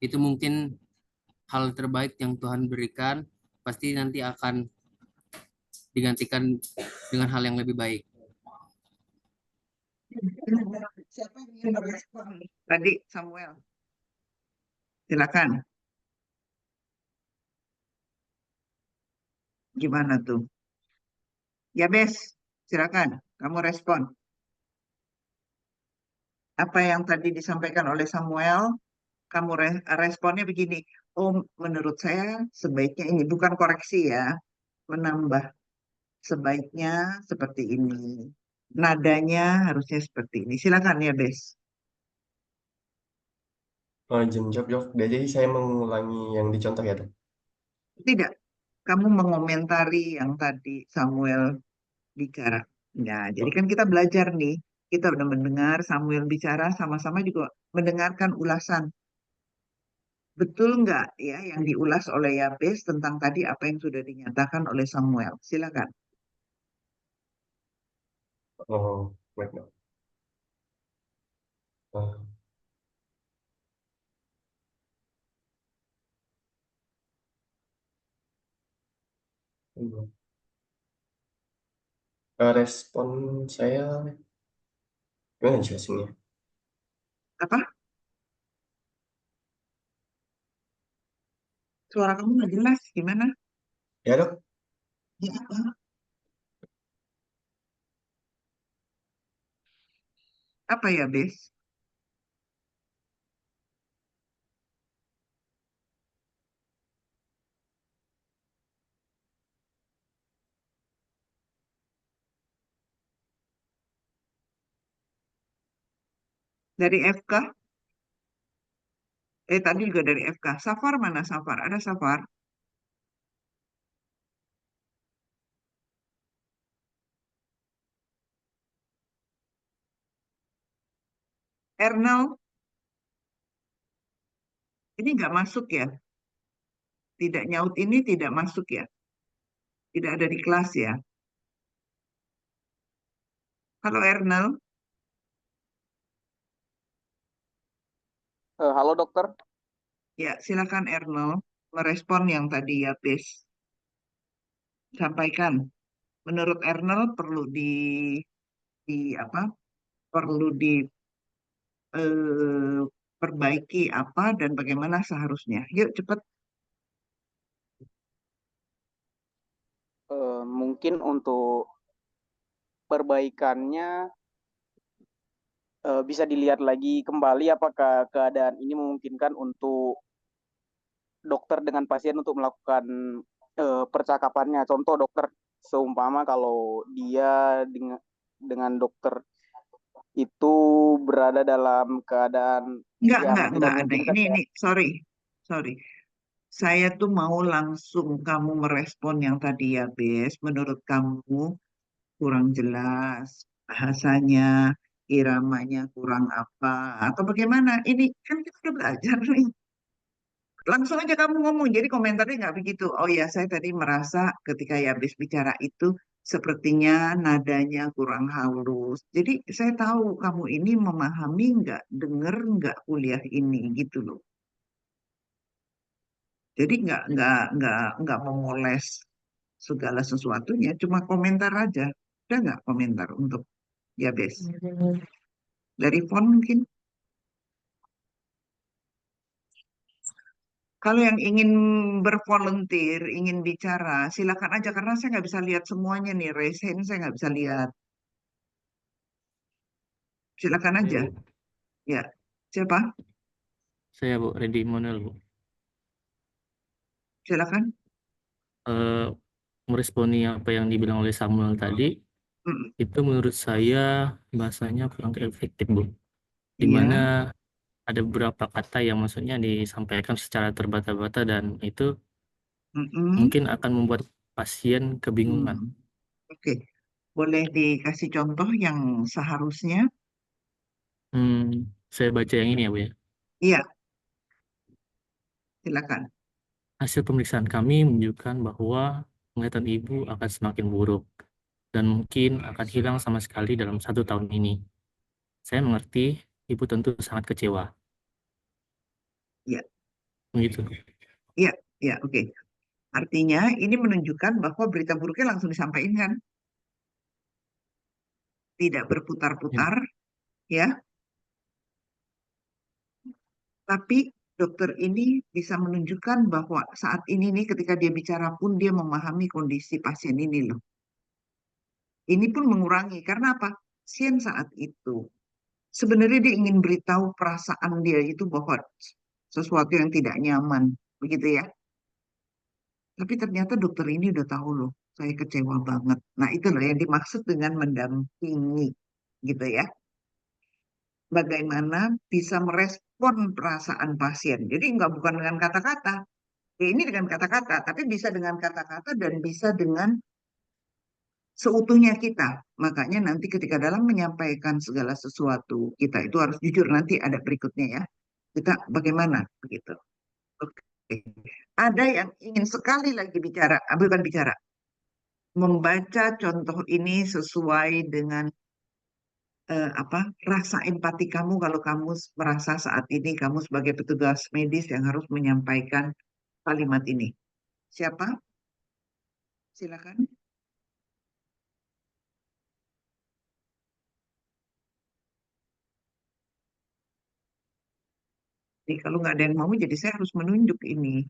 itu mungkin hal terbaik yang Tuhan berikan, pasti nanti akan digantikan dengan hal yang lebih baik. Siapa yang ingin merespon? Tadi Samuel, silakan. Gimana tuh? Ya, Bes, silakan. Kamu respon. Apa yang tadi disampaikan oleh Samuel, kamu responnya begini. Oh, menurut saya sebaiknya ini bukan koreksi ya, menambah sebaiknya seperti ini. Nadanya harusnya seperti ini. Silakan ya, Bes. Oh, izin jawab. Jadi saya mengulangi yang dicontoh ya, Dok. Tidak, kamu mengomentari yang tadi Samuel bicara. Nah, jadi kan kita belajar nih. Kita udah mendengar Samuel bicara, sama-sama juga mendengarkan ulasan. Betul nggak ya yang diulas oleh Yabes tentang tadi apa yang sudah dinyatakan oleh Samuel? Silakan. Oh, baik, Dok. Oh, iya. Respon saya gimana jelasinnya? Apa? Suara kamu nggak jelas. Gimana? Ya, Dok. Ya, apa? Apa ya, Bes? Dari FK? Tadi juga dari FK. Safar mana Safar? Ada Safar? Ernel? Ini nggak masuk ya? Tidak nyaut ini tidak masuk ya? Tidak ada di kelas ya? Halo Ernel? Halo dokter. Ya, silakan Ernel merespon yang tadi ya, Bes. Sampaikan. Menurut Ernel perlu di apa? Perlu diperbaiki apa dan bagaimana seharusnya. Yuk cepat. Mungkin untuk perbaikannya bisa dilihat lagi kembali apakah keadaan ini memungkinkan untuk dokter dengan pasien untuk melakukan percakapannya. Contoh dokter, seumpama kalau dia dengan dokter itu berada dalam keadaan yang tidak Enggak ada. memungkinkan. Ini, sorry. Saya tuh mau langsung kamu merespon yang tadi ya, Bes. Menurut kamu kurang jelas bahasanya, iramanya kurang apa, atau bagaimana? Ini kan kita udah belajar nih. Langsung aja kamu ngomong, jadi komentarnya nggak begitu. Oh ya, saya tadi merasa ketika ya habis bicara itu sepertinya nadanya kurang halus. Jadi saya tahu kamu ini memahami nggak, denger nggak kuliah ini gitu loh. Jadi nggak memoles segala sesuatunya, cuma komentar aja. Ada nggak komentar untuk Yabes? Dari font mungkin? Kalau yang ingin bervolunteer, ingin bicara, silakan aja karena saya nggak bisa lihat semuanya nih, raise hand saya nggak bisa lihat. Silakan Saya aja. Bu, Ya, siapa? saya Bu, Reddy Monel Bu. Silakan. Eh, meresponi apa yang dibilang oleh Samuel tadi, Mm, itu menurut saya bahasanya kurang efektif Bu. Di Iya. mana ada beberapa kata yang maksudnya disampaikan secara terbata-bata dan itu Mm-mm. mungkin akan membuat pasien kebingungan. Hmm, Oke, boleh dikasih contoh yang seharusnya? Saya baca yang ini ya Bu ya. Iya, silakan. Hasil pemeriksaan kami menunjukkan bahwa penglihatan ibu akan semakin buruk dan mungkin akan hilang sama sekali dalam 1 tahun ini. Saya mengerti ibu tentu sangat kecewa. Iya, Begitu. iya, iya, oke. Artinya ini menunjukkan bahwa berita buruknya langsung disampaikan kan, tidak berputar-putar ya. Tapi dokter ini bisa menunjukkan bahwa saat ini nih ketika dia bicara pun dia memahami kondisi pasien ini loh. Ini pun mengurangi karena apa? Pasien saat itu sebenarnya dia ingin beritahu perasaan dia itu bahwa sesuatu yang tidak nyaman, begitu ya. Tapi ternyata dokter ini udah tahu loh, saya kecewa banget. Nah, itu loh yang dimaksud dengan mendampingi, gitu ya. Bagaimana bisa merespon perasaan pasien. Jadi bukan dengan kata-kata. Ya, ini dengan kata-kata, tapi bisa dengan kata-kata dan bisa dengan seutuhnya kita. Makanya nanti ketika dalam menyampaikan segala sesuatu, kita itu harus jujur. Nanti ada berikutnya ya. Kita bagaimana begitu. Oke. Ada yang ingin sekali lagi bicara, bukan bicara, membaca contoh ini sesuai dengan rasa empati kamu kalau kamu merasa saat ini kamu sebagai petugas medis yang harus menyampaikan kalimat ini. Siapa? Silakan. Jadi kalau nggak ada yang mau, jadi saya harus menunjuk ini.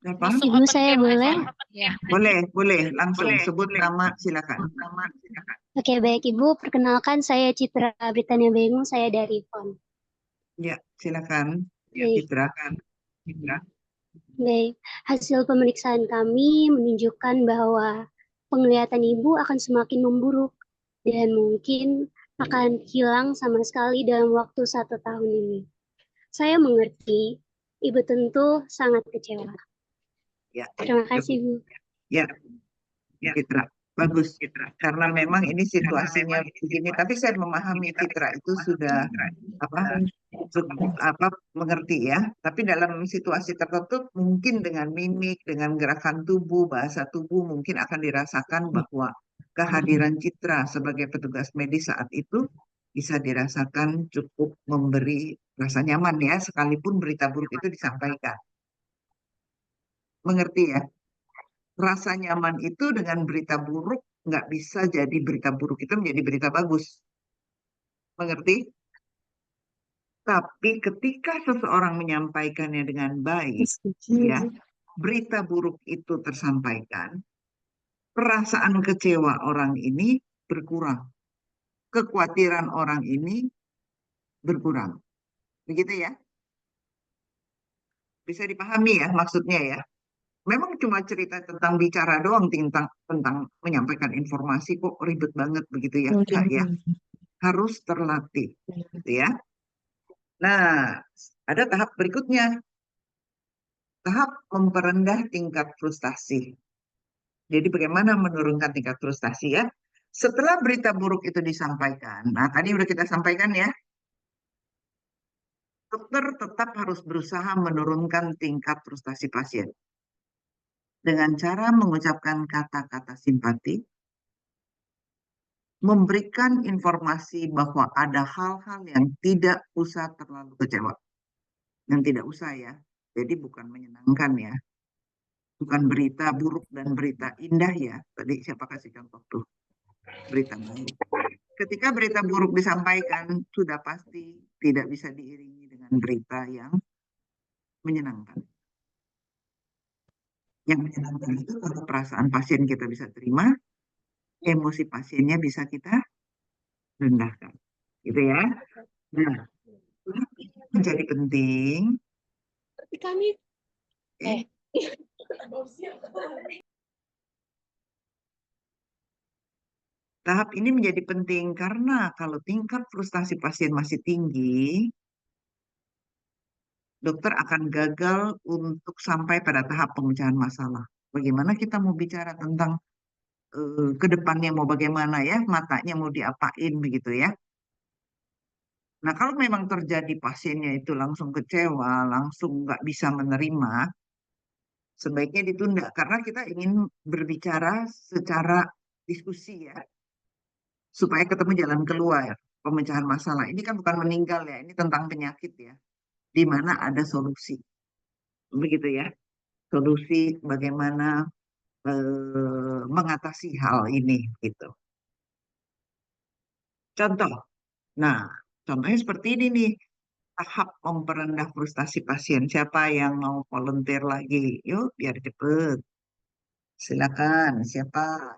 Siapa? Langsung Ibu, open saya cam boleh? aja. Ya. Boleh, langsung sebut nama, silakan. Oke, baik Ibu. Perkenalkan saya Citra Britania Bengung, saya dari PON. Ya, silakan. Ya, Baik. Citra. Baik, hasil pemeriksaan kami menunjukkan bahwa penglihatan Ibu akan semakin memburuk dan mungkin akan hilang sama sekali dalam waktu 1 tahun ini. Saya mengerti, Ibu tentu sangat kecewa. Ya, Terima kasih, Bu. ya, Citra. Bagus, Citra. Karena memang ini situasinya begini, tapi saya memahami Citra itu sudah mengerti ya. Tapi dalam situasi tertentu mungkin dengan mimik, dengan gerakan tubuh, bahasa tubuh mungkin akan dirasakan bahwa kehadiran Citra sebagai petugas medis saat itu bisa dirasakan cukup memberi rasa nyaman ya, sekalipun berita buruk itu disampaikan. Mengerti ya? Rasa nyaman itu dengan berita buruk nggak bisa jadi berita buruk itu menjadi berita bagus. Mengerti? Tapi ketika seseorang menyampaikannya dengan baik, ya, berita buruk itu tersampaikan, perasaan kecewa orang ini berkurang. Kekhawatiran orang ini berkurang. Begitu ya? Bisa dipahami ya maksudnya ya? Memang cuma cerita tentang bicara doang tentang menyampaikan informasi kok ribet banget begitu ya? Enggak ya? Harus terlatih, gitu ya. Nah, ada tahap berikutnya. Tahap memperendah tingkat frustasi. Jadi bagaimana menurunkan tingkat frustasi ya? Setelah berita buruk itu disampaikan, nah tadi udah kita sampaikan ya, dokter tetap harus berusaha menurunkan tingkat frustasi pasien dengan cara mengucapkan kata-kata simpati, memberikan informasi bahwa ada hal-hal yang tidak usah terlalu kecewa. Yang tidak usah ya, jadi bukan menyenangkan ya. Bukan berita buruk dan berita indah ya. Tadi siapa kasih contoh tuh? Berita buruk. Ketika berita buruk disampaikan, sudah pasti tidak bisa diiringi dengan berita yang menyenangkan. Yang menyenangkan itu kalau perasaan pasien kita bisa terima, emosi pasiennya bisa kita rendahkan. Gitu ya. Nah, ini menjadi penting. Kami Tahap ini menjadi penting karena kalau tingkat frustasi pasien masih tinggi, dokter akan gagal untuk sampai pada tahap pemecahan masalah. Bagaimana kita mau bicara tentang ke depannya mau bagaimana ya, matanya mau diapain begitu ya. Nah kalau memang terjadi pasiennya itu langsung kecewa, langsung nggak bisa menerima, sebaiknya ditunda karena kita ingin berbicara secara diskusi ya, supaya ketemu jalan keluar. pemecahan masalah. Ini kan bukan meninggal ya, ini tentang penyakit ya, di mana ada solusi. Begitu ya, solusi bagaimana mengatasi hal ini gitu. Contoh, nah contohnya seperti ini nih, tahap memperendah frustasi pasien. Siapa yang mau volunteer lagi? Yuk, biar cepet. Silakan, siapa?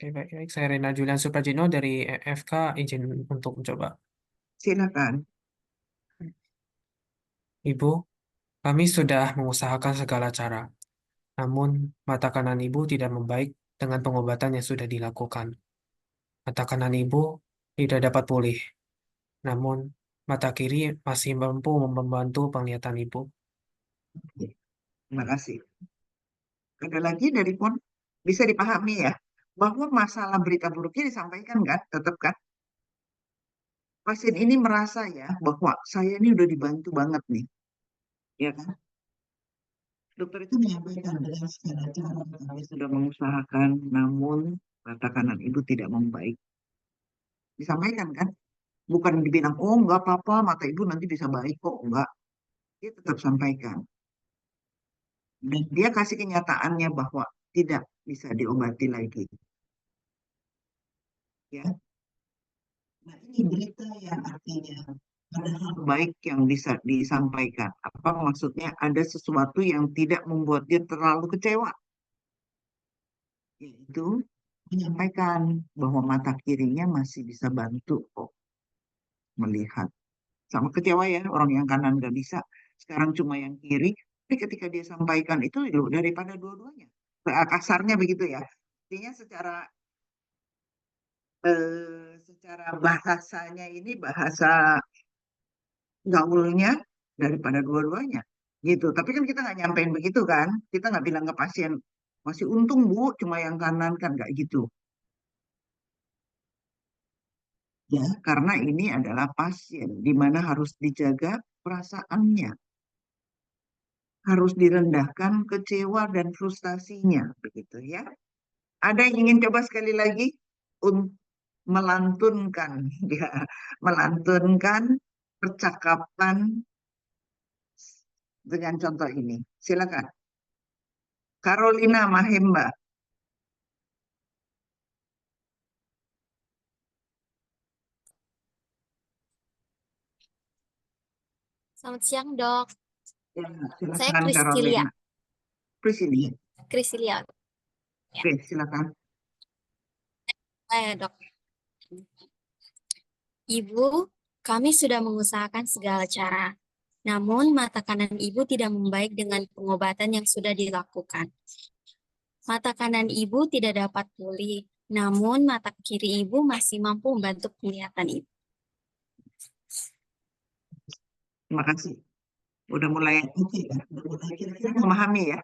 Oke, baik. Saya Rena Julian Suprajino dari FK, izin untuk mencoba. Silakan. Ibu, kami sudah mengusahakan segala cara. Namun, mata kanan ibu tidak membaik dengan pengobatan yang sudah dilakukan. Mata kanan ibu tidak dapat pulih. Namun, mata kiri masih mampu membantu penglihatan ibu. Terima kasih. Ada lagi dari pun bisa dipahami ya, bahwa masalah berita buruknya disampaikan kan, tetap kan? Pasien ini merasa ya, bahwa saya ini udah dibantu banget nih. Ya kan? Dokter itu menyampaikan dengan segala cara kami sudah mengusahakan, namun mata kanan ibu tidak membaik. Disampaikan kan? Bukan dibilang, oh enggak apa-apa, mata ibu nanti bisa baik kok. Enggak. Dia tetap sampaikan. Dan dia kasih kenyataannya bahwa tidak bisa diobati lagi. Ya. Nah, ini berita yang artinya ada hal baik yang bisa disampaikan. Apa maksudnya? Ada sesuatu yang tidak membuat dia terlalu kecewa. Yaitu menyampaikan bahwa mata kirinya masih bisa bantu kok melihat. Sama kecewa ya, orang yang kanan nggak bisa. Sekarang cuma yang kiri. Tapi ketika dia sampaikan itu loh, daripada dua-duanya. Kasarnya begitu ya. Artinya secara bahasanya ini bahasa gaulnya daripada dua-duanya gitu. Tapi kan kita nggak nyampein begitu kan, kita nggak bilang ke pasien masih untung bu cuma yang kanan, kan nggak gitu ya, karena ini adalah pasien di mana harus dijaga perasaannya, harus direndahkan kecewa dan frustasinya begitu ya. Ada yang ingin coba sekali lagi untuk melantunkan ya, melantunkan percakapan dengan contoh ini. Silakan. Carolina Mahemba. Selamat siang, Dok. Ya, Saya silakan Carolina. Priscilia. Krisilia. Oke, silakan. Dok. Ibu, kami sudah mengusahakan segala cara. Namun, mata kanan ibu tidak membaik dengan pengobatan yang sudah dilakukan. Mata kanan ibu tidak dapat pulih, namun mata kiri ibu masih mampu membantu penglihatan ibu. Terima kasih. Udah mulai oke ya, udah mulai kira-kira memahami ya.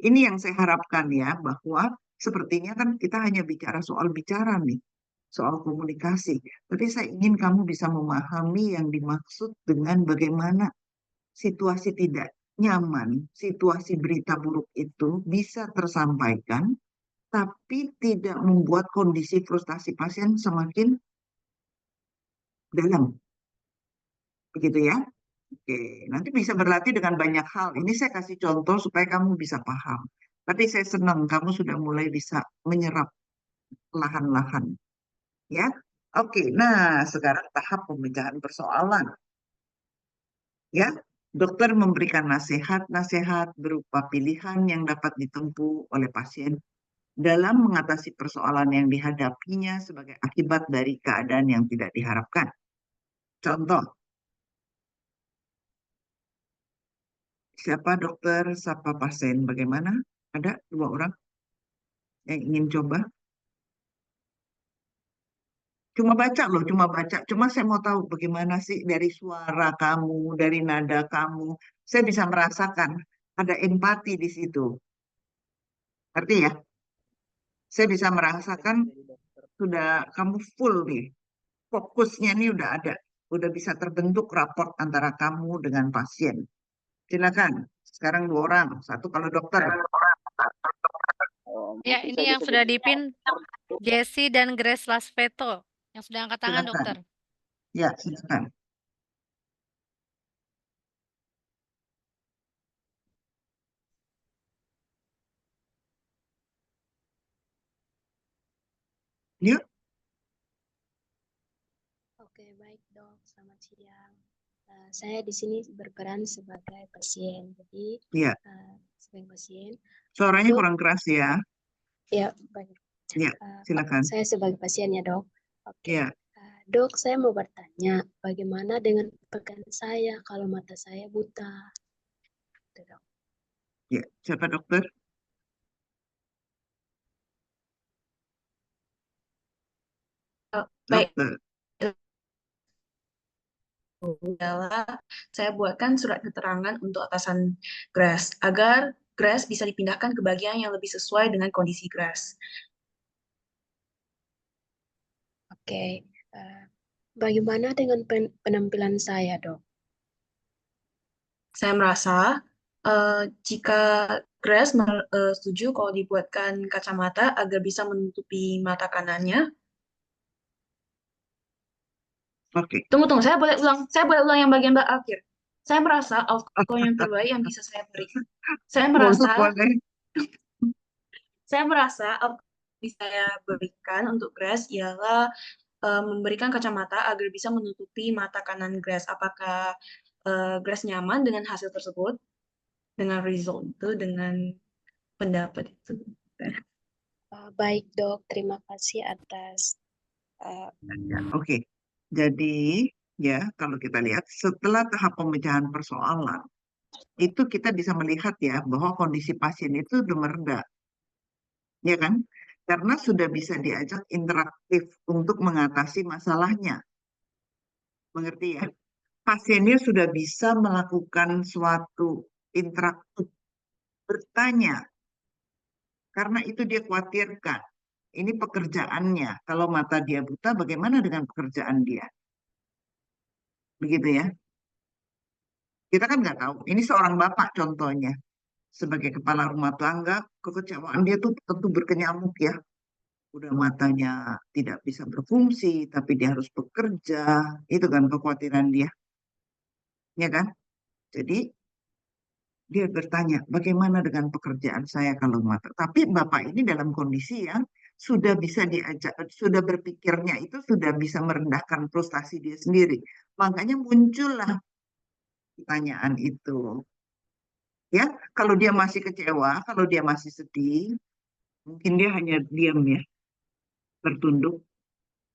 Ini yang saya harapkan ya, bahwa sepertinya kan kita hanya bicara soal bicara nih, soal komunikasi. Tapi saya ingin kamu bisa memahami yang dimaksud dengan bagaimana situasi tidak nyaman, situasi berita buruk itu bisa tersampaikan, tapi tidak membuat kondisi frustasi pasien semakin dalam. Begitu ya. Oke, nanti bisa berlatih dengan banyak hal. Ini saya kasih contoh supaya kamu bisa paham. Tapi saya senang kamu sudah mulai bisa menyerap lahan-lahan. Ya, oke. Nah, sekarang tahap pemecahan persoalan. Ya, dokter memberikan nasihat-nasihat berupa pilihan yang dapat ditempuh oleh pasien dalam mengatasi persoalan yang dihadapinya sebagai akibat dari keadaan yang tidak diharapkan. Contoh, siapa dokter, siapa pasien, bagaimana? Ada dua orang yang ingin coba? Cuma baca loh, cuma baca. Cuma saya mau tahu bagaimana sih dari suara kamu, dari nada kamu. Saya bisa merasakan ada empati di situ. Arti ya? Saya bisa merasakan sudah kamu full nih. Fokusnya nih udah ada. udah bisa terbentuk raport antara kamu dengan pasien. Silakan. Sekarang 2 orang, satu kalau dokter. Ya, Mungkin ini saya yang bisa sudah jadi dipin Jesse dan Grace Lasveto yang sudah angkat tangan, Silakan. dokter. Ya, silakan. Yuk. Oke, baik dok. Selamat siang. Saya di sini berperan sebagai pasien. Jadi Ya, sebagai pasien, suaranya dok, kurang keras ya. ya baik. Ya, silakan. Saya sebagai pasien ya dok. Oke. Ya, Dok, saya mau bertanya, bagaimana dengan pekerjaan saya kalau mata saya buta? Gitu, dok. ya. Siapa dokter? Baik, Dokter. adalah saya buatkan surat keterangan untuk atasan Grace agar Grace bisa dipindahkan ke bagian yang lebih sesuai dengan kondisi Grace. Oke. Bagaimana dengan penampilan saya, dok? Saya merasa jika Grace setuju kalau dibuatkan kacamata agar bisa menutupi mata kanannya. Oke. Tunggu, saya boleh ulang yang bagian akhir. Saya merasa outcome yang terbaik yang bisa saya berikan. Saya merasa Boleh. Saya merasa apa yang bisa saya berikan untuk Grace ialah memberikan kacamata agar bisa menutupi mata kanan Grace. Apakah Grace nyaman dengan hasil tersebut, dengan result itu, dengan pendapat itu? Baik dok, terima kasih atas Oke. Jadi ya kalau kita lihat setelah tahap pemecahan persoalan itu kita bisa melihat ya bahwa kondisi pasien itu sudah mereda. Ya kan? Karena sudah bisa diajak interaktif untuk mengatasi masalahnya. Mengerti ya? Pasiennya sudah bisa melakukan suatu interaktif, bertanya, karena itu dia khawatirkan. Ini pekerjaannya. Kalau mata dia buta, bagaimana dengan pekerjaan dia? Begitu ya. Kita kan nggak tahu. Ini seorang bapak contohnya. Sebagai kepala rumah tangga, kekecewaan dia tuh tentu berkenyamuk ya. Udah matanya tidak bisa berfungsi, tapi dia harus bekerja. Itu kan kekhawatiran dia. Ya kan? Jadi dia bertanya, bagaimana dengan pekerjaan saya kalau mata? Tapi bapak ini dalam kondisi yang sudah bisa diajak, sudah berpikirnya itu sudah bisa merendahkan frustasi dia sendiri. Makanya muncullah pertanyaan itu. Ya, kalau dia masih kecewa, kalau dia masih sedih, mungkin dia hanya diam ya, bertunduk,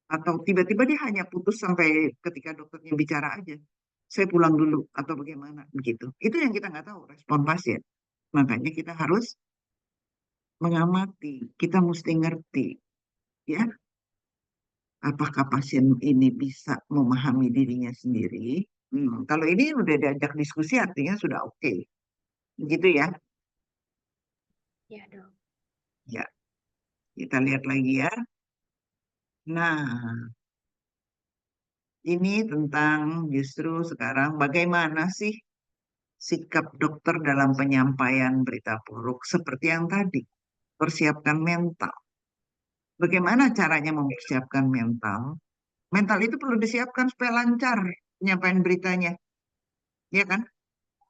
atau tiba-tiba dia hanya putus sampai ketika dokternya bicara aja. Saya pulang dulu, atau bagaimana, begitu. Itu yang kita nggak tahu, respon pasien. Makanya kita harus mengamati, kita mesti ngerti, ya, apakah pasien ini bisa memahami dirinya sendiri. Kalau ini udah diajak diskusi, artinya sudah oke. Begitu ya. ya dok. Ya, kita lihat lagi ya. Nah, ini tentang justru sekarang bagaimana sih sikap dokter dalam penyampaian berita buruk seperti yang tadi. Persiapkan mental. Bagaimana caranya mempersiapkan mental? Mental itu perlu disiapkan supaya lancar penyampaian beritanya. Ya kan?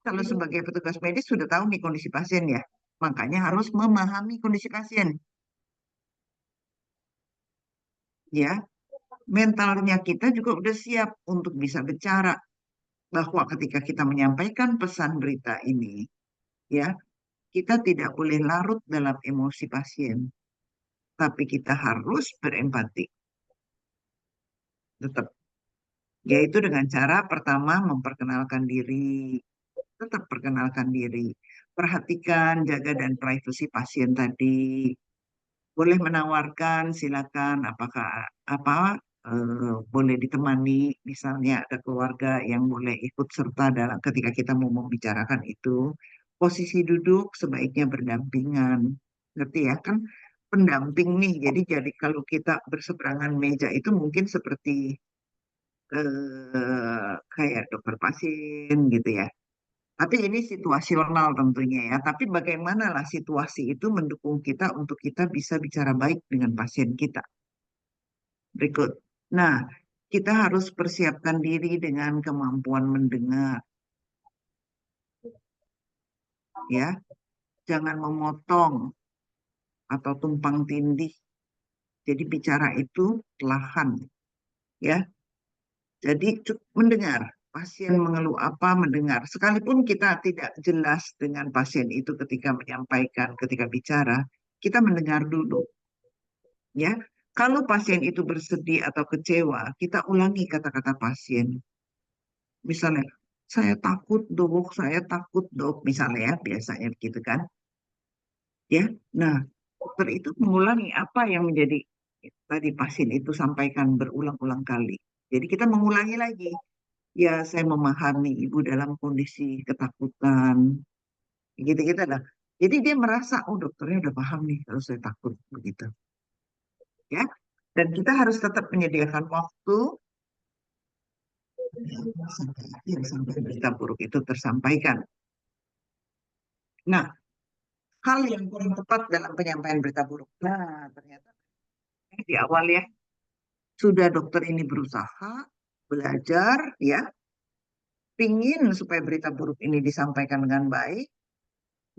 Kalau sebagai petugas medis sudah tahu nih kondisi pasien ya. Makanya harus memahami kondisi pasien. Ya, mentalnya kita juga udah siap untuk bisa bicara bahwa ketika kita menyampaikan pesan berita ini, ya, kita tidak boleh larut dalam emosi pasien, tapi kita harus berempati. Tetap, yaitu dengan cara pertama memperkenalkan diri, tetap perkenalkan diri, perhatikan, jaga dan privasi pasien tadi. Boleh menawarkan, silakan, apakah boleh ditemani, misalnya ada keluarga yang boleh ikut serta dalam ketika kita mau membicarakan itu. Posisi duduk sebaiknya berdampingan, ngerti ya kan? Pendamping nih, jadi kalau kita berseberangan meja itu mungkin seperti kayak dokter pasien gitu ya. Tapi ini situasional tentunya ya. Tapi bagaimanalah situasi itu mendukung kita untuk kita bisa bicara baik dengan pasien kita. Berikut. Nah, kita harus persiapkan diri dengan kemampuan mendengar. Ya, jangan memotong atau tumpang tindih. Jadi bicara itu perlahan. Ya, jadi mendengar. Pasien mengeluh apa, mendengar. Sekalipun kita tidak jelas dengan pasien itu ketika menyampaikan, ketika bicara, kita mendengar dulu. Ya, kalau pasien itu bersedih atau kecewa, kita ulangi kata-kata pasien. Misalnya, saya takut dok, misalnya ya, biasanya begitu kan. Ya, nah, dokter itu mengulangi apa yang menjadi tadi pasien itu sampaikan berulang-ulang kali. Jadi kita mengulangi lagi. Ya, saya memahami ibu dalam kondisi ketakutan. Gitu-gitu lah. Jadi dia merasa, oh dokternya udah paham nih kalau saya takut. Begitu. Ya. Dan kita harus tetap menyediakan waktu sampai akhir, sampai berita buruk itu tersampaikan. Nah, hal yang kurang tepat dalam penyampaian berita buruk. Nah, ternyata di awal ya, sudah dokter ini berusaha, belajar, ya, pingin supaya berita buruk ini disampaikan dengan baik,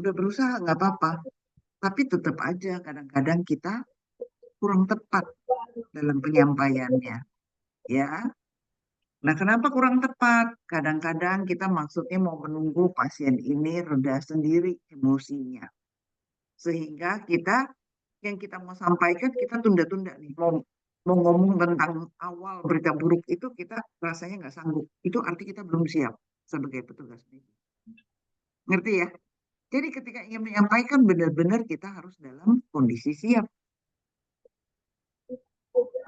udah berusaha, nggak apa-apa. Tapi tetap aja kadang-kadang kita kurang tepat dalam penyampaiannya. Ya. Nah, kenapa kurang tepat? Kadang-kadang kita maksudnya mau menunggu pasien ini reda sendiri emosinya. Sehingga yang kita mau sampaikan, kita tunda-tunda nih. Mau ngomong tentang awal berita buruk itu, kita rasanya nggak sanggup. Itu arti kita belum siap sebagai petugas medis. Ngerti ya? Jadi ketika ingin menyampaikan, benar-benar kita harus dalam kondisi siap.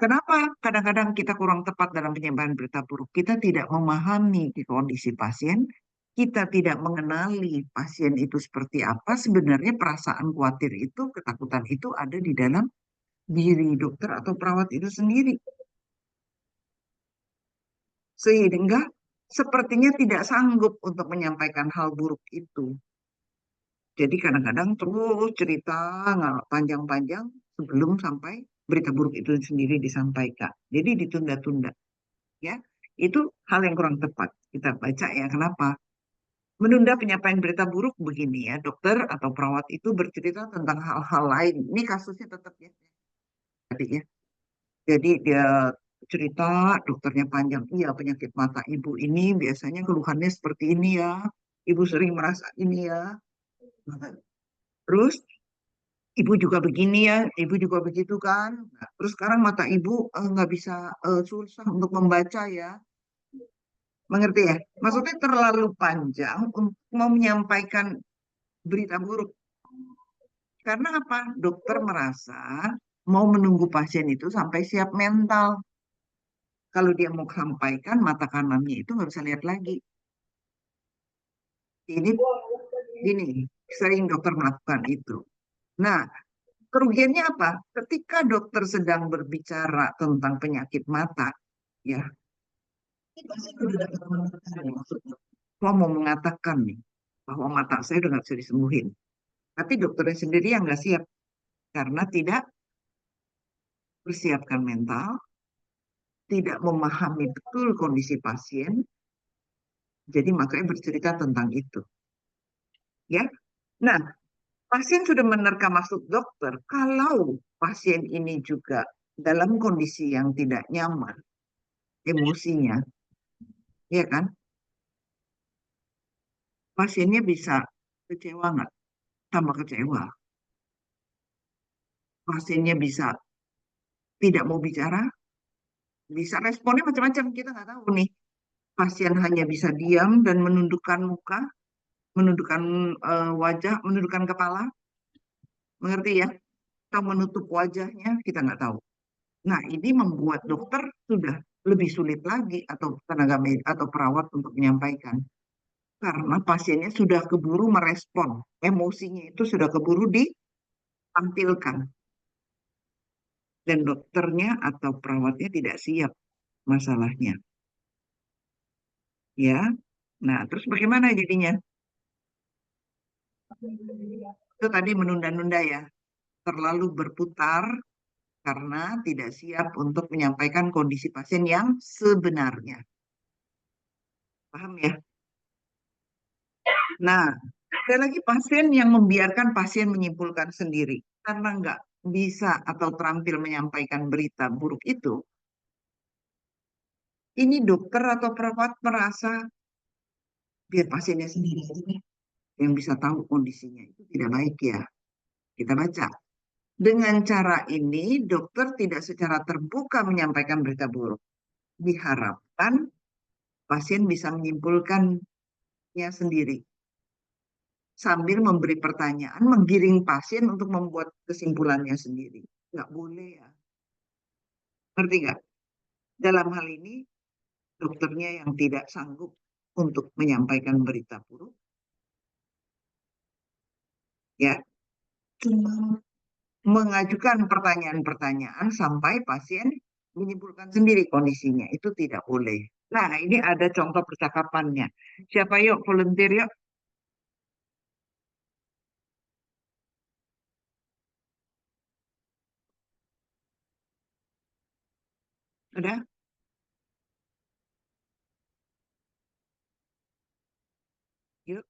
Kenapa kadang-kadang kita kurang tepat dalam penyampaian berita buruk? Kita tidak memahami kondisi pasien, kita tidak mengenali pasien itu seperti apa. Sebenarnya perasaan khawatir itu, ketakutan itu ada di dalam diri dokter atau perawat itu sendiri. Sehingga sepertinya tidak sanggup untuk menyampaikan hal buruk itu. Jadi kadang-kadang terus cerita panjang-panjang sebelum sampai berita buruk itu sendiri disampaikan. Jadi ditunda-tunda. Ya, itu hal yang kurang tepat. Kita baca ya, kenapa? Menunda penyampaian berita buruk begini ya, dokter atau perawat itu bercerita tentang hal-hal lain. Ini kasusnya tetap ya. Jadi dia cerita, dokternya panjang. Iya, penyakit mata ibu ini biasanya keluhannya seperti ini ya. Ibu sering merasa ini ya. Terus ibu juga begini ya, ibu juga begitu kan. Nah, terus sekarang mata ibu nggak bisa susah untuk membaca ya. Mengerti ya? Maksudnya terlalu panjang untuk mau menyampaikan berita buruk. Karena apa? Dokter merasa mau menunggu pasien itu sampai siap mental. Kalau dia mau sampaikan, mata kanannya itu nggak bisa lihat lagi. Ini sering dokter melakukan itu. Nah, kerugiannya apa? Ketika dokter sedang berbicara tentang penyakit mata, ya, mau mengatakan nih bahwa mata saya udah nggak bisa disembuhin. Tapi dokternya sendiri yang nggak siap karena tidak persiapkan mental, tidak memahami betul kondisi pasien, jadi makanya bercerita tentang itu. Ya, nah pasien sudah menerka maksud dokter. Kalau pasien ini juga dalam kondisi yang tidak nyaman, emosinya, ya kan? Pasiennya bisa kecewa nggak? Tambah kecewa. Pasiennya bisa tidak mau bicara, bisa responnya macam-macam. Kita nggak tahu nih. Pasien hanya bisa diam dan menundukkan muka, menundukkan wajah, menundukkan kepala, mengerti ya? Atau menutup wajahnya, kita nggak tahu. Nah, ini membuat dokter sudah lebih sulit lagi atau tenaga medis atau perawat untuk menyampaikan. Karena pasiennya sudah keburu merespon, emosinya itu sudah keburu ditampilkan. Dan dokternya atau perawatnya tidak siap masalahnya. Ya. Nah, terus bagaimana jadinya? Itu tadi menunda-nunda ya, terlalu berputar karena tidak siap untuk menyampaikan kondisi pasien yang sebenarnya. Paham ya? Nah, ada lagi pasien yang membiarkan pasien menyimpulkan sendiri karena nggak bisa atau terampil menyampaikan berita buruk itu. Ini dokter atau perawat merasa biar pasiennya sendiri aja deh yang bisa tahu kondisinya. Itu tidak baik ya. Kita baca. Dengan cara ini, dokter tidak secara terbuka menyampaikan berita buruk. Diharapkan pasien bisa menyimpulkannya sendiri sambil memberi pertanyaan, menggiring pasien untuk membuat kesimpulannya sendiri. Nggak boleh ya. Ngerti nggak? Dalam hal ini, dokternya yang tidak sanggup untuk menyampaikan berita buruk, ya, cuma mengajukan pertanyaan-pertanyaan sampai pasien menyimpulkan sendiri kondisinya. Itu tidak boleh. Nah, ini ada contoh percakapannya. Siapa yuk, volunteer yuk. Udah? Yuk.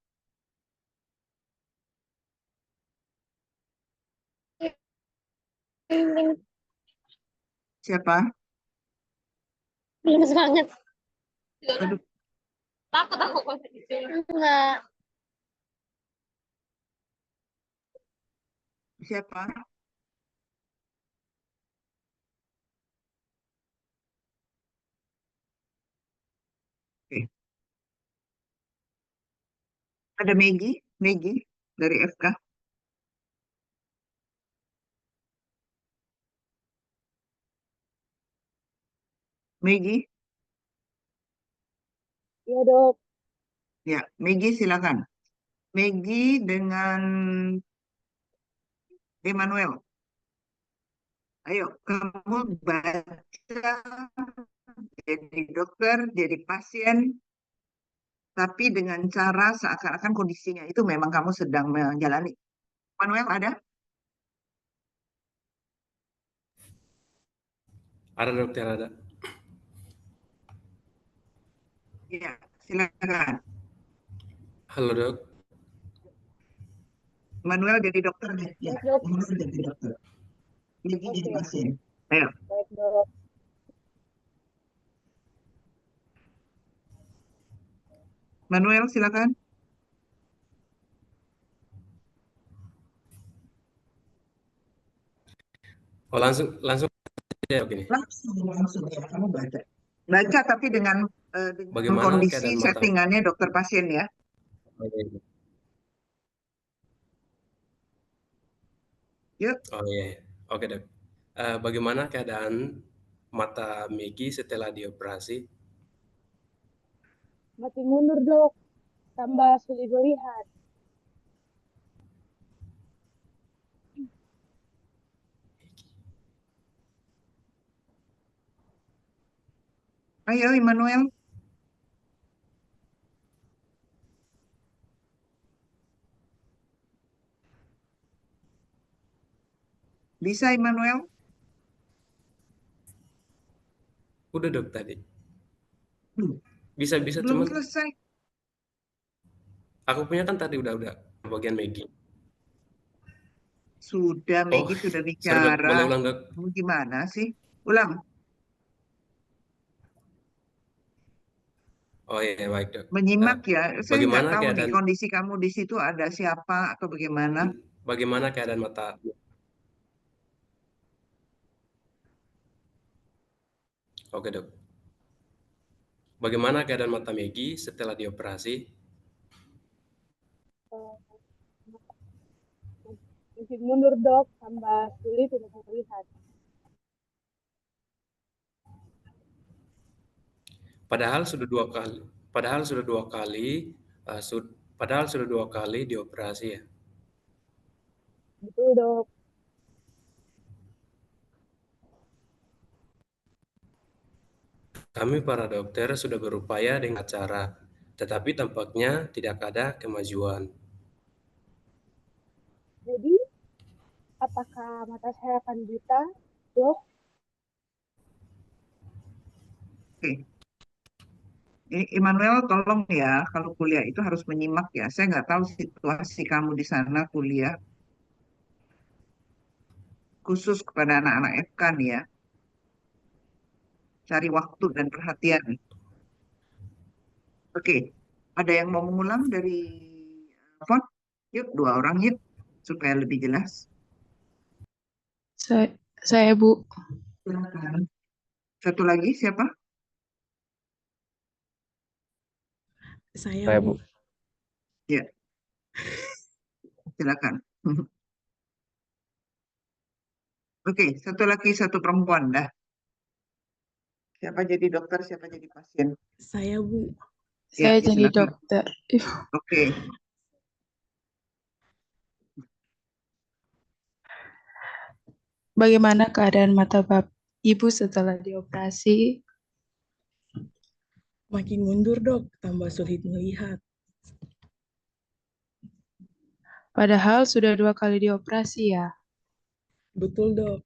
Siapa? Minus banget. Aduh, Takut aku. Enggak. siapa? Oke. Ada Maggie dari FK. Maggie, Iya dok. ya, Maggie silakan. Maggie dengan Emmanuel. Ayo, kamu baca jadi dokter, jadi pasien, tapi dengan cara seakan-akan kondisinya itu memang kamu sedang menjalani. Manuel ada? Ada dokter, ada. Iya, silakan. Halo dok. Manuel jadi dokter deh. Ya, Baik dok. Manuel jadi dokter. Maggie jadi Oke. pasien. Ayo, Baik dok. Manuel silakan. Oh langsung ya dok ini. Langsung ya, kamu baca. Baca tapi dengan Bagaimana kondisi keadaan mata? settingannya dokter pasien ya. Oke. Yuk, Oh iya, oke dok. Bagaimana keadaan mata Megi setelah dioperasi? Makin mundur dok. Tambah sulit melihat. ayo Immanuel. Bisa Immanuel? Udah dok tadi. Belum. Bisa Belum cuman selesai. aku punya kan tadi udah bagian Megi. Sudah, Oh, Maggie sudah sorry dok, bicara. boleh ulang dok? Kamu gimana sih? Ulang. Oh iya, baik dok. Menyimak ya. Saya nggak Bagaimana tahu nih keadaan kondisi kamu di situ ada siapa atau bagaimana. bagaimana keadaan mata? Oke dok. Bagaimana keadaan mata Megi setelah dioperasi? Makin mundur dok. Tambah sulit untuk melihat. Padahal sudah dua kali. Padahal sudah dua kali. Padahal sudah dua kali dioperasi ya. Betul dok. Kami para dokter sudah berupaya dengan cara, tetapi tampaknya tidak ada kemajuan. Jadi, apakah mata saya akan buta, dok? Oke. Immanuel, tolong ya, kalau kuliah itu harus menyimak ya. Saya nggak tahu situasi kamu di sana kuliah, khusus kepada anak-anak FK nih ya. Cari waktu dan perhatian. Oke, ada yang mau mengulang dari phone? Yuk, 2 orang yuk, supaya lebih jelas. Saya Bu. Silakan. Satu lagi siapa? Saya Saya, Bu. Bu. Ya, silakan. Oke, satu lagi, satu perempuan dah. Siapa jadi dokter, siapa jadi pasien? Saya Bu. Ya, Saya ya, jadi silakan. dokter. Oke, Bagaimana keadaan mata Ibu setelah dioperasi? Makin mundur dok, tambah sulit melihat. Padahal sudah 2 kali dioperasi ya. Betul dok.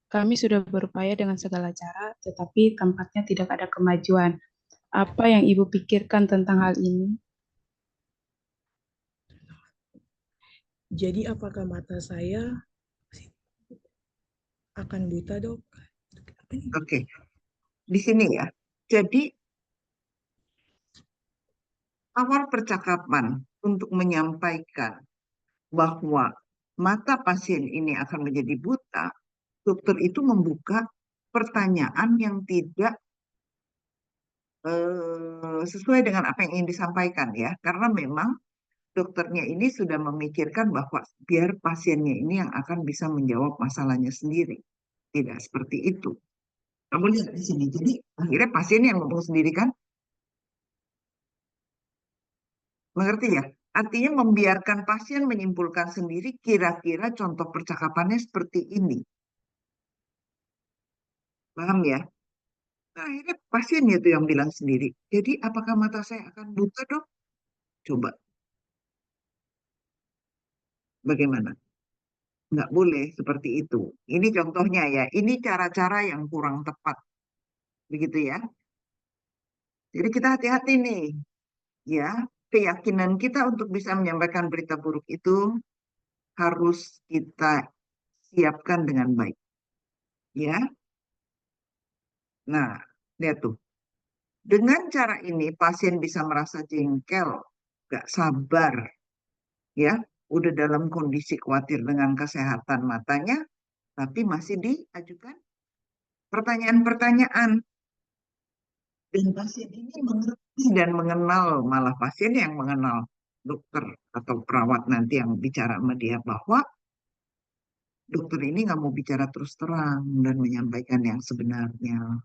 Kami sudah berupaya dengan segala cara, tetapi tampaknya tidak ada kemajuan. Apa yang Ibu pikirkan tentang hal ini? Jadi apakah mata saya akan buta dok? oke. Di sini ya. Jadi, awal percakapan untuk menyampaikan bahwa mata pasien ini akan menjadi buta, dokter itu membuka pertanyaan yang tidak sesuai dengan apa yang ingin disampaikan ya, karena memang dokternya ini sudah memikirkan bahwa biar pasiennya ini yang akan bisa menjawab masalahnya sendiri. Tidak seperti itu. Kamu lihat di sini. Jadi akhirnya pasien yang ngomong sendiri kan, mengerti ya? Artinya membiarkan pasien menyimpulkan sendiri kira-kira contoh percakapannya seperti ini. Paham ya? Nah, akhirnya pasiennya itu yang bilang sendiri. Jadi apakah mata saya akan buta dok? Coba, bagaimana? Nggak boleh seperti itu. Ini contohnya ya. Ini cara-cara yang kurang tepat. Begitu ya. Jadi kita hati-hati nih. Ya, keyakinan kita untuk bisa menyampaikan berita buruk itu harus kita siapkan dengan baik. Ya. Nah, lihat tuh. Dengan cara ini pasien bisa merasa jengkel, gak sabar, ya, udah dalam kondisi khawatir dengan kesehatan matanya, tapi masih diajukan pertanyaan-pertanyaan. Dan pasien ini mengerti dan mengenal, malah pasien yang mengenal dokter atau perawat nanti yang bicara sama dia bahwa dokter ini nggak mau bicara terus terang dan menyampaikan yang sebenarnya.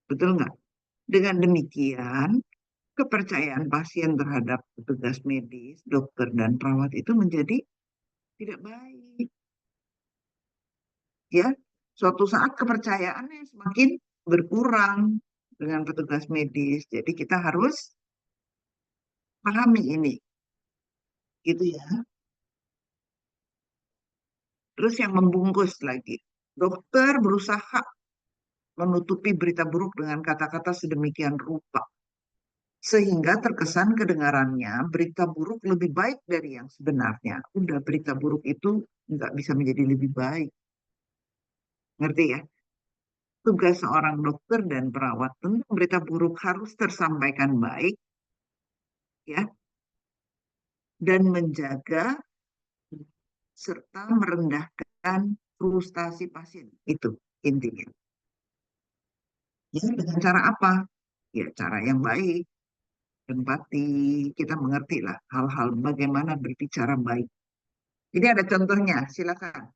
Betul nggak? Dengan demikian, kepercayaan pasien terhadap petugas medis, dokter, dan perawat itu menjadi tidak baik. Ya, suatu saat kepercayaannya semakin berkurang dengan petugas medis. Jadi kita harus pahami ini, gitu ya. Terus yang membungkus lagi, dokter berusaha menutupi berita buruk dengan kata-kata sedemikian rupa. Sehingga terkesan kedengarannya berita buruk lebih baik dari yang sebenarnya. Udah berita buruk itu nggak bisa menjadi lebih baik. Ngerti ya? Tugas seorang dokter dan perawat tentu berita buruk harus tersampaikan baik, ya, dan menjaga serta merendahkan frustasi pasien. Itu intinya. Ya, dengan cara apa? Ya, cara yang baik, empati, kita mengerti lah hal-hal bagaimana berbicara baik. Ini ada contohnya, silakan.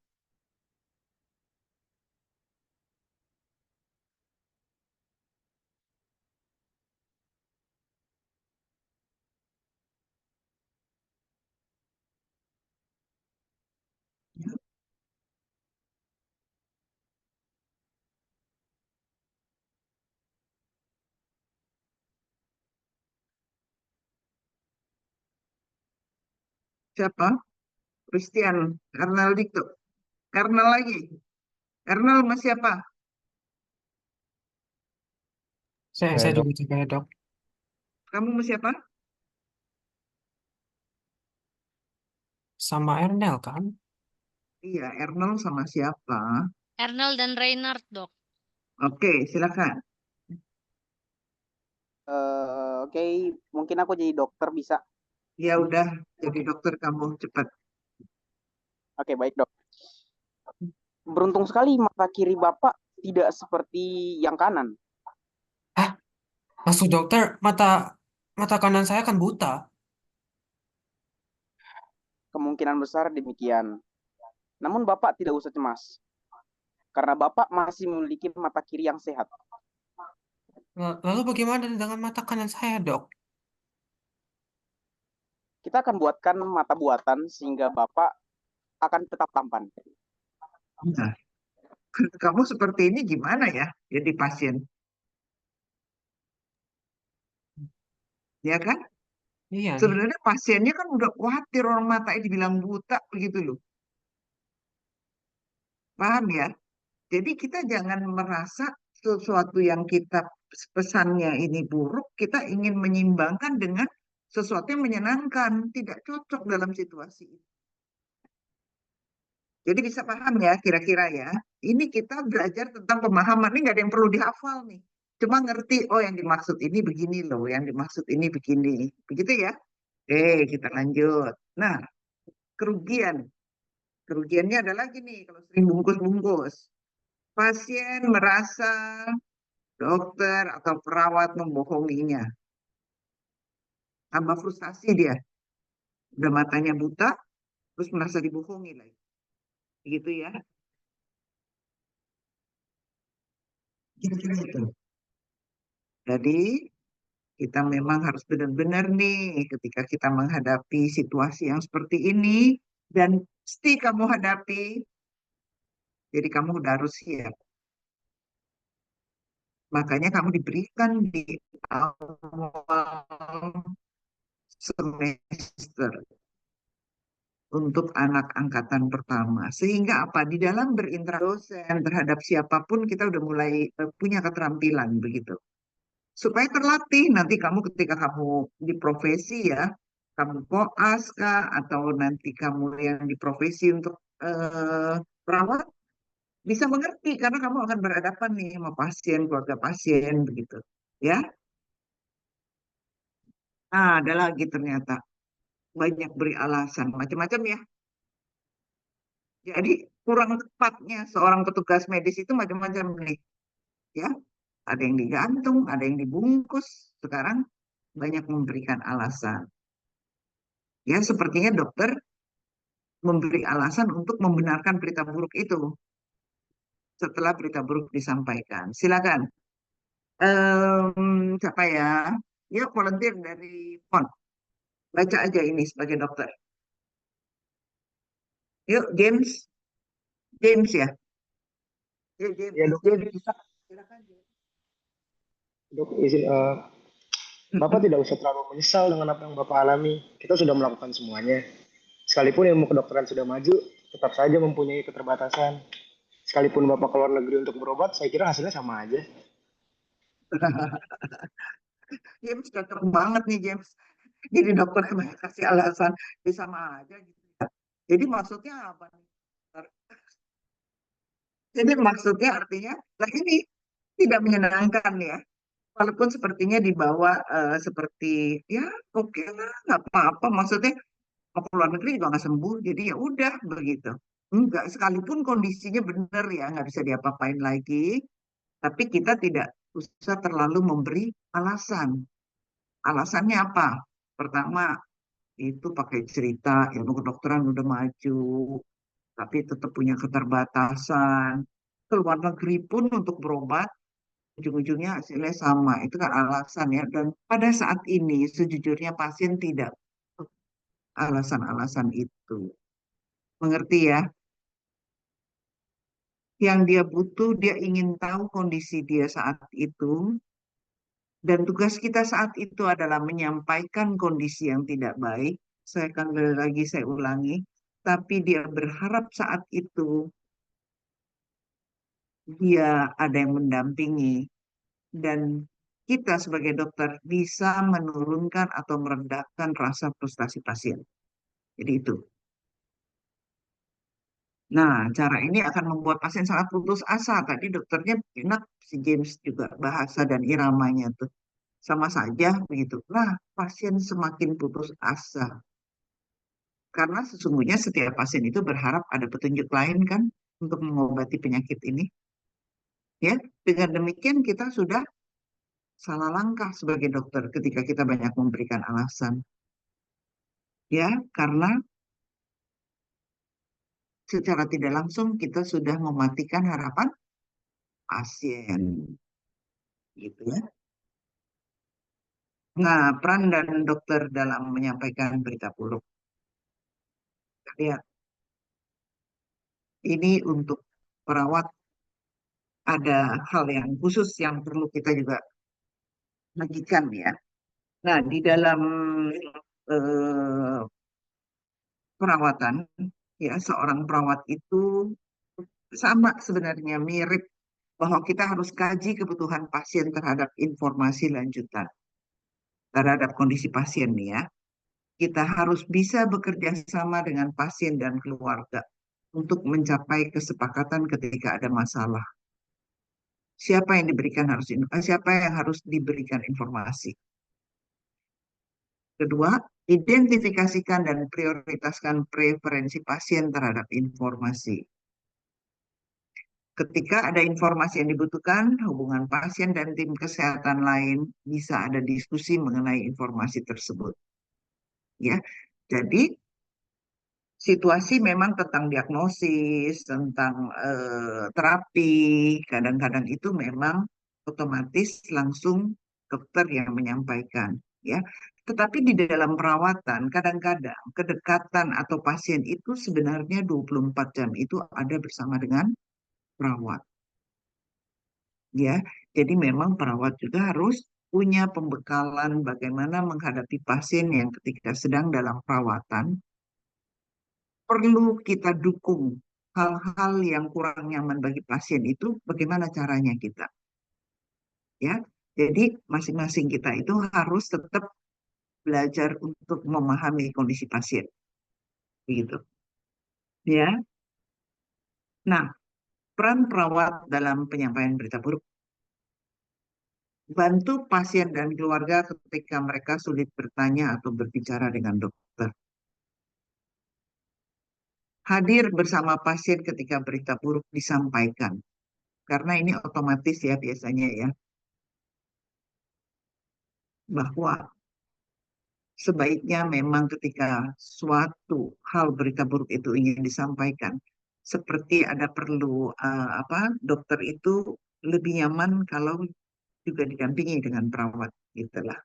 Siapa? Christian, Ernal Dikto. Ernal lagi. Ernal sama siapa? Saya Dok. juga coba ya, Dok. Kamu sama siapa? Sama Ernel kan? Iya, Ernal sama siapa? Ernel dan Reinhard, Dok. Oke, silakan. Oke, mungkin aku jadi dokter bisa. Ya udah, jadi dokter kamu cepat. Oke, baik dok. Beruntung sekali mata kiri Bapak tidak seperti yang kanan. Maksud dokter, mata kanan saya kan buta. Kemungkinan besar demikian. Namun Bapak tidak usah cemas. Karena Bapak masih memiliki mata kiri yang sehat. Lalu bagaimana dengan mata kanan saya, Dok? Kita akan buatkan mata buatan sehingga Bapak akan tetap tampan. Nah, kamu seperti ini gimana ya jadi pasien? Ya kan? Iya nih. Sebenarnya pasiennya kan udah khawatir orang matanya dibilang buta begitu loh. Paham ya? Jadi kita jangan merasa sesuatu yang kita pesannya ini buruk, kita ingin menyimbangkan dengan sesuatu yang menyenangkan. Tidak cocok dalam situasi itu. Jadi bisa paham ya kira-kira ya. Ini kita belajar tentang pemahaman. Ini nggak ada yang perlu dihafal nih. Cuma ngerti, oh yang dimaksud ini begini loh, yang dimaksud ini begini. Begitu ya? Kita lanjut. Nah, kerugian. Kerugiannya ada lagi nih, kalau sering bungkus-bungkus. Pasien merasa dokter atau perawat membohonginya. Tambah frustasi dia. Udah matanya buta, terus merasa dibohongi lagi. Gitu ya. Kira-kira itu. Jadi, kita memang harus benar-benar nih ketika kita menghadapi situasi yang seperti ini, dan pasti kamu hadapi, jadi kamu udah harus siap. Makanya kamu diberikan di awal semester untuk anak angkatan pertama. Sehingga apa? Di dalam berinteraksi dosen terhadap siapapun kita udah mulai punya keterampilan begitu. Supaya terlatih nanti kamu ketika kamu di profesi ya, kamu koas kah, atau nanti kamu yang di profesi untuk perawat, bisa mengerti karena kamu akan berhadapan nih sama pasien, keluarga pasien begitu. Ya, ada lagi ternyata banyak beri alasan macam-macam ya. Jadi kurang tepatnya seorang petugas medis itu macam-macam nih. Ya, ada yang digantung, ada yang dibungkus. Sekarang banyak memberikan alasan. Ya, sepertinya dokter memberi alasan untuk membenarkan berita buruk itu setelah berita buruk disampaikan. Silakan. Siapa ya? Ya, volunteer dari PON. Baca aja ini sebagai dokter. Yuk, James. James ya? Yuk, James. Ya dok, James bisa. Silakan. dok izin, Bapak tidak usah terlalu menyesal dengan apa yang Bapak alami. Kita sudah melakukan semuanya. Sekalipun ilmu kedokteran sudah maju, tetap saja mempunyai keterbatasan. Sekalipun Bapak keluar negeri untuk berobat, saya kira hasilnya sama aja. James cocok banget nih James. Jadi dokter yang kasih alasan, sama aja gitu. Jadi maksudnya apa nih? Jadi maksudnya artinya, lah ini tidak menyenangkan ya. Walaupun sepertinya dibawa seperti ya oke lah, nggak apa-apa. Maksudnya mau keluar negeri juga nggak sembuh, jadi ya udah begitu. Enggak, sekalipun kondisinya benar ya, nggak bisa diapa-apain lagi. Tapi kita tidak usah terlalu memberi alasan. Alasannya apa? Pertama, itu pakai cerita ilmu kedokteran udah maju, tapi tetap punya keterbatasan. Keluar negeri pun untuk berobat, ujung-ujungnya hasilnya sama. Itu kan alasan ya. Dan pada saat ini, sejujurnya pasien tidak alasan-alasan itu. Mengerti ya? Yang dia butuh, dia ingin tahu kondisi dia saat itu. Dan tugas kita saat itu adalah menyampaikan kondisi yang tidak baik saya ulangi, tapi dia berharap saat itu dia ada yang mendampingi dan kita sebagai dokter bisa menurunkan atau meredakan rasa frustasi pasien. Jadi itu. Nah, cara ini akan membuat pasien sangat putus asa. Tadi dokternya enak, si James juga bahasa dan iramanya tuh sama saja begitu. Nah, pasien semakin putus asa. Karena sesungguhnya setiap pasien itu berharap ada petunjuk lain kan untuk mengobati penyakit ini. Ya, dengan demikian kita sudah salah langkah sebagai dokter ketika kita banyak memberikan alasan. Ya, karena secara tidak langsung kita sudah mematikan harapan pasien. Gitu ya. Nah, peran dan dokter dalam menyampaikan berita buruk. Lihat, ini untuk perawat ada hal yang khusus yang perlu kita juga bagikan ya. Nah, di dalam eh, perawatan, ya seorang perawat itu sama sebenarnya mirip bahwa kita harus kaji kebutuhan pasien terhadap informasi lanjutan terhadap kondisi pasien nih ya. Kita harus bisa bekerja sama dengan pasien dan keluarga untuk mencapai kesepakatan ketika ada masalah. Siapa yang harus diberikan informasi. Kedua, identifikasikan dan prioritaskan preferensi pasien terhadap informasi. Ketika ada informasi yang dibutuhkan, hubungan pasien dan tim kesehatan lain bisa ada diskusi mengenai informasi tersebut. Ya, jadi situasi memang tentang diagnosis, tentang terapi, kadang-kadang itu memang otomatis langsung dokter yang menyampaikan, ya. Tetapi di dalam perawatan, kadang-kadang kedekatan atau pasien itu sebenarnya 24 jam itu ada bersama dengan perawat, ya. Jadi memang perawat juga harus punya pembekalan bagaimana menghadapi pasien yang ketika sedang dalam perawatan perlu kita dukung hal-hal yang kurang nyaman bagi pasien itu bagaimana caranya kita, ya. Jadi masing-masing kita itu harus tetap belajar untuk memahami kondisi pasien, begitu, ya. Nah, peran perawat dalam penyampaian berita buruk: bantu pasien dan keluarga ketika mereka sulit bertanya atau berbicara dengan dokter. Hadir bersama pasien ketika berita buruk disampaikan. Karena ini otomatis ya biasanya ya, bahwa sebaiknya memang ketika suatu hal berita buruk itu ingin disampaikan, seperti ada perlu dokter itu lebih nyaman kalau juga didampingi dengan perawat gitulah.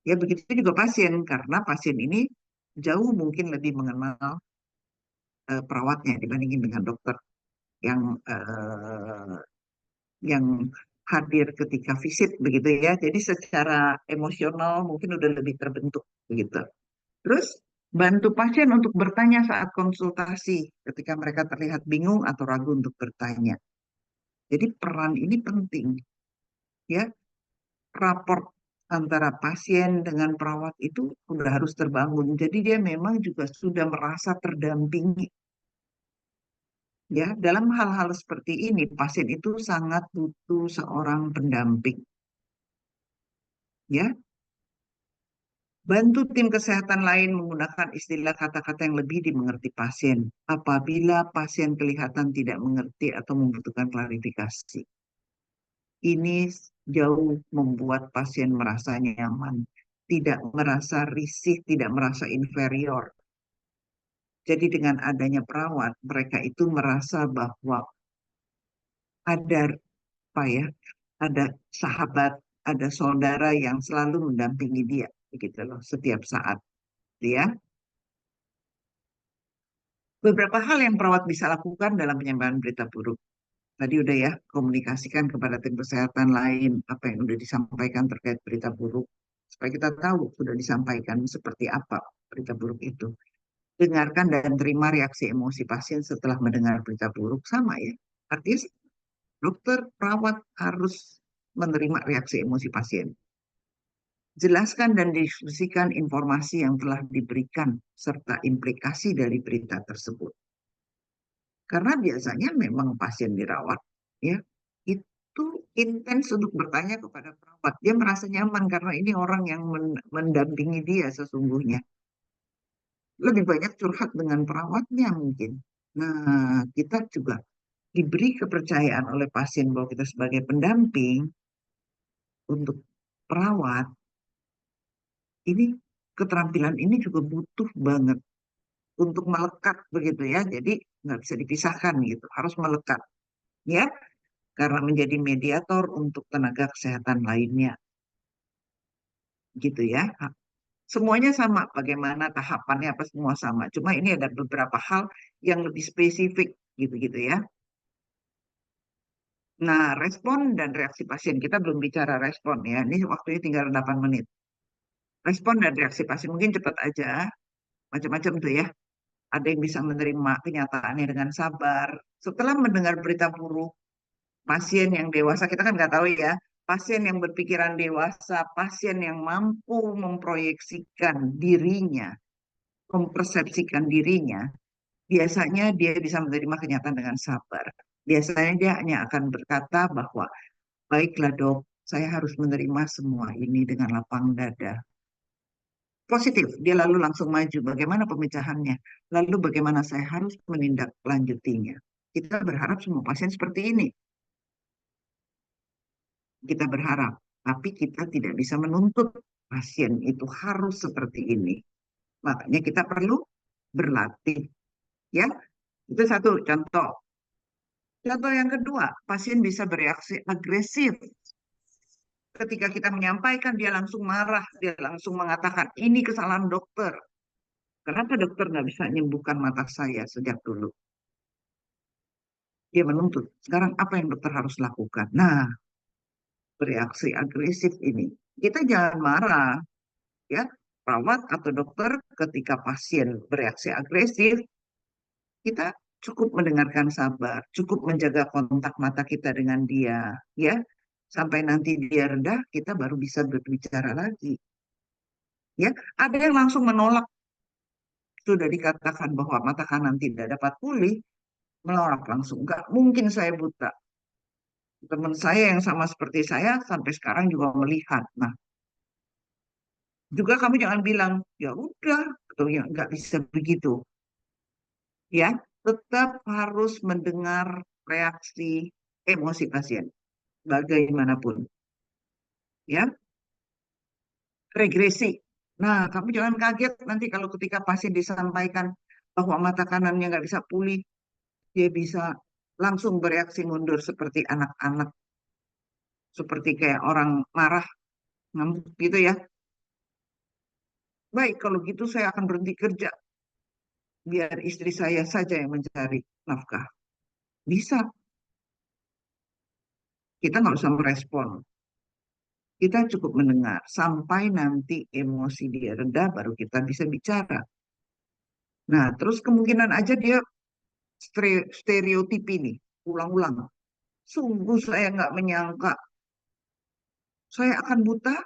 Ya begitu juga pasien, karena pasien ini jauh mungkin lebih mengenal perawatnya dibandingin dengan dokter yang yang hadir ketika visit begitu ya. Jadi secara emosional mungkin udah lebih terbentuk begitu. Terus bantu pasien untuk bertanya saat konsultasi ketika mereka terlihat bingung atau ragu untuk bertanya. Jadi peran ini penting ya. Raport antara pasien dengan perawat itu sudah harus terbangun. Jadi dia memang juga sudah merasa terdampingi. Ya, dalam hal-hal seperti ini pasien itu sangat butuh seorang pendamping. Ya, bantu tim kesehatan lain menggunakan istilah kata-kata yang lebih dimengerti pasien apabila pasien kelihatan tidak mengerti atau membutuhkan klarifikasi. Ini jauh membuat pasien merasa nyaman, tidak merasa risih, tidak merasa inferior. Jadi dengan adanya perawat, mereka itu merasa bahwa ada ada sahabat, ada saudara yang selalu mendampingi dia, begitu loh, setiap saat, ya. Beberapa hal yang perawat bisa lakukan dalam penyampaian berita buruk. Tadi udah ya, komunikasikan kepada tim kesehatan lain apa yang udah disampaikan terkait berita buruk. supaya kita tahu sudah disampaikan seperti apa berita buruk itu. Dengarkan dan terima reaksi emosi pasien setelah mendengar berita buruk, sama ya. Artinya dokter, perawat harus menerima reaksi emosi pasien. Jelaskan dan diskusikan informasi yang telah diberikan serta implikasi dari berita tersebut. Karena biasanya memang pasien dirawat, ya, itu intens untuk bertanya kepada perawat. Dia merasa nyaman karena ini orang yang mendampingi dia sesungguhnya. Lebih banyak curhat dengan perawatnya mungkin. Nah, kita juga diberi kepercayaan oleh pasien bahwa kita sebagai pendamping untuk perawat, ini keterampilan ini juga butuh banget untuk melekat begitu ya. Jadi nggak bisa dipisahkan gitu, harus melekat ya, karena menjadi mediator untuk tenaga kesehatan lainnya gitu ya. Semuanya sama, bagaimana tahapannya apa semua sama. Cuma ini ada beberapa hal yang lebih spesifik gitu-gitu ya. Nah, respon dan reaksi pasien. Kita belum bicara respon ya. Ini waktunya tinggal 8 menit. Respon dan reaksi pasien mungkin cepat aja. Macam-macam tuh ya. Ada yang bisa menerima kenyataannya dengan sabar. Setelah mendengar berita buruk, pasien yang dewasa, kita kan nggak tahu ya. Pasien yang berpikiran dewasa, pasien yang mampu memproyeksikan dirinya, mempersepsikan dirinya, biasanya dia bisa menerima kenyataan dengan sabar. Biasanya dia hanya akan berkata bahwa, baiklah dok, saya harus menerima semua ini dengan lapang dada. Positif, dia lalu langsung maju. Bagaimana pemecahannya? Lalu bagaimana saya harus menindaklanjutinya? Kita berharap semua pasien seperti ini. Kita berharap, tapi kita tidak bisa menuntut pasien itu harus seperti ini. Makanya kita perlu berlatih. Ya, itu satu contoh. Contoh yang kedua, pasien bisa bereaksi agresif. Ketika kita menyampaikan, dia langsung marah, dia langsung mengatakan, ini kesalahan dokter. Kenapa dokter nggak bisa menyembuhkan mata saya sejak dulu? Dia menuntut. Sekarang apa yang dokter harus lakukan? Nah, bereaksi agresif ini. Kita jangan marah, ya. Perawat atau dokter ketika pasien bereaksi agresif, kita cukup mendengarkan sabar, cukup menjaga kontak mata kita dengan dia, ya. Sampai nanti dia reda, kita baru bisa berbicara lagi. Ya, ada yang langsung menolak. Sudah dikatakan bahwa mata kanan tidak dapat pulih, menolak langsung. Enggak mungkin saya buta. Teman saya yang sama seperti saya sampai sekarang juga melihat. Nah, juga kamu jangan bilang, ya udah, atau ya nggak bisa begitu. Ya, tetap harus mendengar reaksi emosi pasien, bagaimanapun. Ya, regresi. Nah, kamu jangan kaget nanti kalau ketika pasien disampaikan bahwa mata kanannya nggak bisa pulih, dia bisa langsung bereaksi mundur seperti anak-anak, seperti kayak orang marah, ngamuk gitu ya. Baik, kalau gitu saya akan berhenti kerja. Biar istri saya saja yang mencari nafkah. Bisa. Kita nggak usah merespon. Kita cukup mendengar. Sampai nanti emosi dia reda, baru kita bisa bicara. Nah, terus kemungkinan aja dia stereotip ini. Ulang-ulang. Sungguh saya nggak menyangka. Saya akan buta.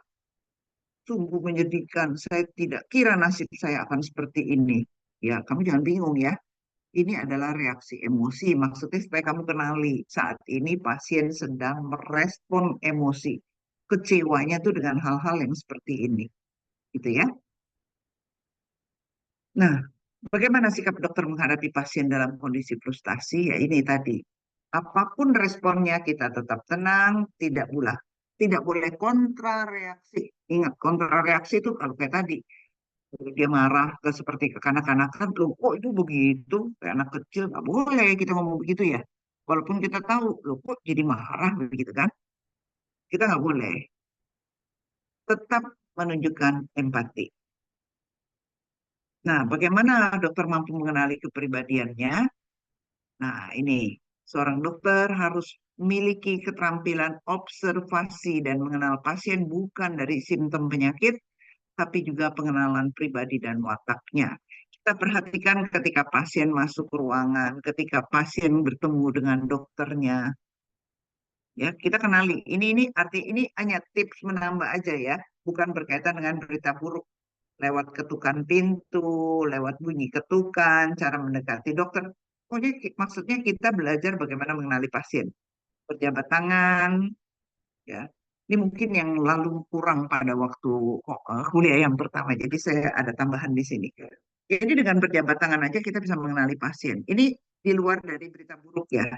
Sungguh menyedihkan. Saya tidak kira nasib saya akan seperti ini. Ya, kamu jangan bingung ya. Ini adalah reaksi emosi. Maksudnya supaya kamu kenali saat ini pasien sedang merespon emosi. Kecewanya tuh dengan hal-hal yang seperti ini. Gitu ya. Nah, bagaimana sikap dokter menghadapi pasien dalam kondisi frustasi? Ya ini tadi. Apapun responnya kita tetap tenang, tidak boleh kontrareaksi. Ingat, kontrareaksi itu kalau kayak tadi, dia marah ke seperti kekanak-kanakan, loh kok itu begitu, kayak anak kecil, nggak boleh kita ngomong begitu ya. Walaupun kita tahu, loh kok jadi marah begitu kan, kita nggak boleh. Tetap menunjukkan empati. Nah, bagaimana dokter mampu mengenali kepribadiannya? Nah, ini seorang dokter harus memiliki keterampilan observasi dan mengenal pasien bukan dari simptom penyakit, tapi juga pengenalan pribadi dan wataknya. Kita perhatikan ketika pasien masuk ke ruangan, ketika pasien bertemu dengan dokternya, ya kita kenali. Ini hanya tips menambah aja ya, bukan berkaitan dengan berita buruk. Lewat ketukan pintu, lewat bunyi ketukan, cara mendekati dokter. Pokoknya maksudnya kita belajar bagaimana mengenali pasien. Berjabat tangan, ya. Ini mungkin yang lalu kurang pada waktu kuliah yang pertama. Jadi saya ada tambahan di sini. Jadi dengan berjabat tangan aja kita bisa mengenali pasien. Ini di luar dari berita buruk ya,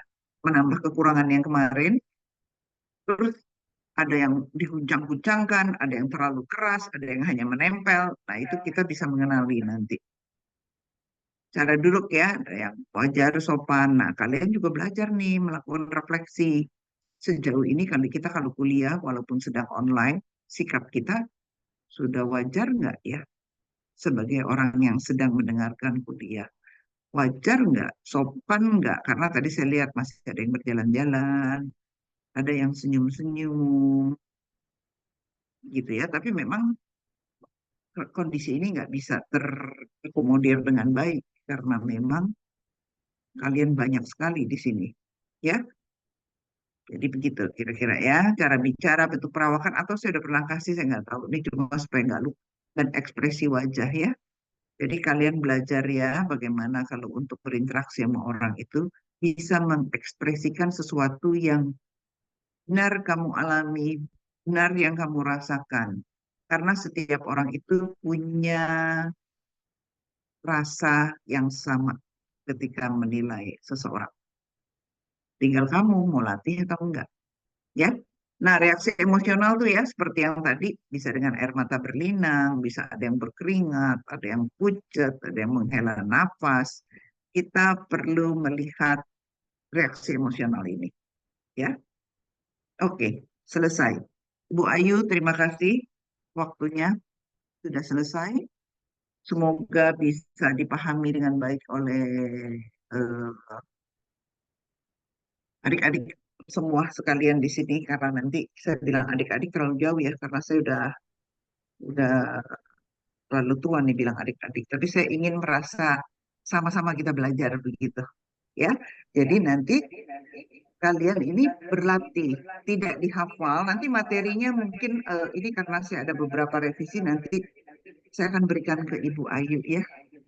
menambah kekurangan yang kemarin. Terus ada yang dihujang-hujangkan, ada yang terlalu keras, ada yang hanya menempel. Nah itu kita bisa mengenali nanti. Cara duduk ya, ada yang wajar, sopan. Nah kalian juga belajar nih melakukan refleksi. Sejauh ini kita kalau kuliah, walaupun sedang online, sikap kita sudah wajar nggak ya? Sebagai orang yang sedang mendengarkan kuliah. Wajar nggak? Sopan nggak? Karena tadi saya lihat masih ada yang berjalan-jalan, ada yang senyum-senyum, gitu ya. Tapi memang kondisi ini nggak bisa terakomodir dengan baik, karena memang kalian banyak sekali di sini. Ya, jadi begitu kira-kira ya, cara bicara, bentuk perawakan, atau saya udah pernah kasih, saya nggak tahu. Ini cuma supaya nggak lupa. Dan ekspresi wajah ya. Jadi kalian belajar ya bagaimana kalau untuk berinteraksi sama orang itu bisa mengekspresikan sesuatu yang benar kamu alami, benar yang kamu rasakan. Karena setiap orang itu punya rasa yang sama ketika menilai seseorang. Tinggal kamu mau latih atau enggak. Ya. Nah, reaksi emosional tuh ya seperti yang tadi, bisa dengan air mata berlinang, bisa ada yang berkeringat, ada yang pucat, ada yang menghela nafas. Kita perlu melihat reaksi emosional ini. Ya. Oke, selesai. Bu Ayu, terima kasih. Waktunya sudah selesai. Semoga bisa dipahami dengan baik oleh adik-adik semua sekalian di sini, karena nanti saya bilang adik-adik terlalu jauh ya, karena saya udah terlalu tua nih bilang adik-adik. Tapi saya ingin merasa sama-sama kita belajar begitu ya. Jadi nanti kalian ini berlatih, tidak dihafal. Nanti materinya mungkin ini karena saya ada beberapa revisi, nanti saya akan berikan ke Ibu Ayu ya.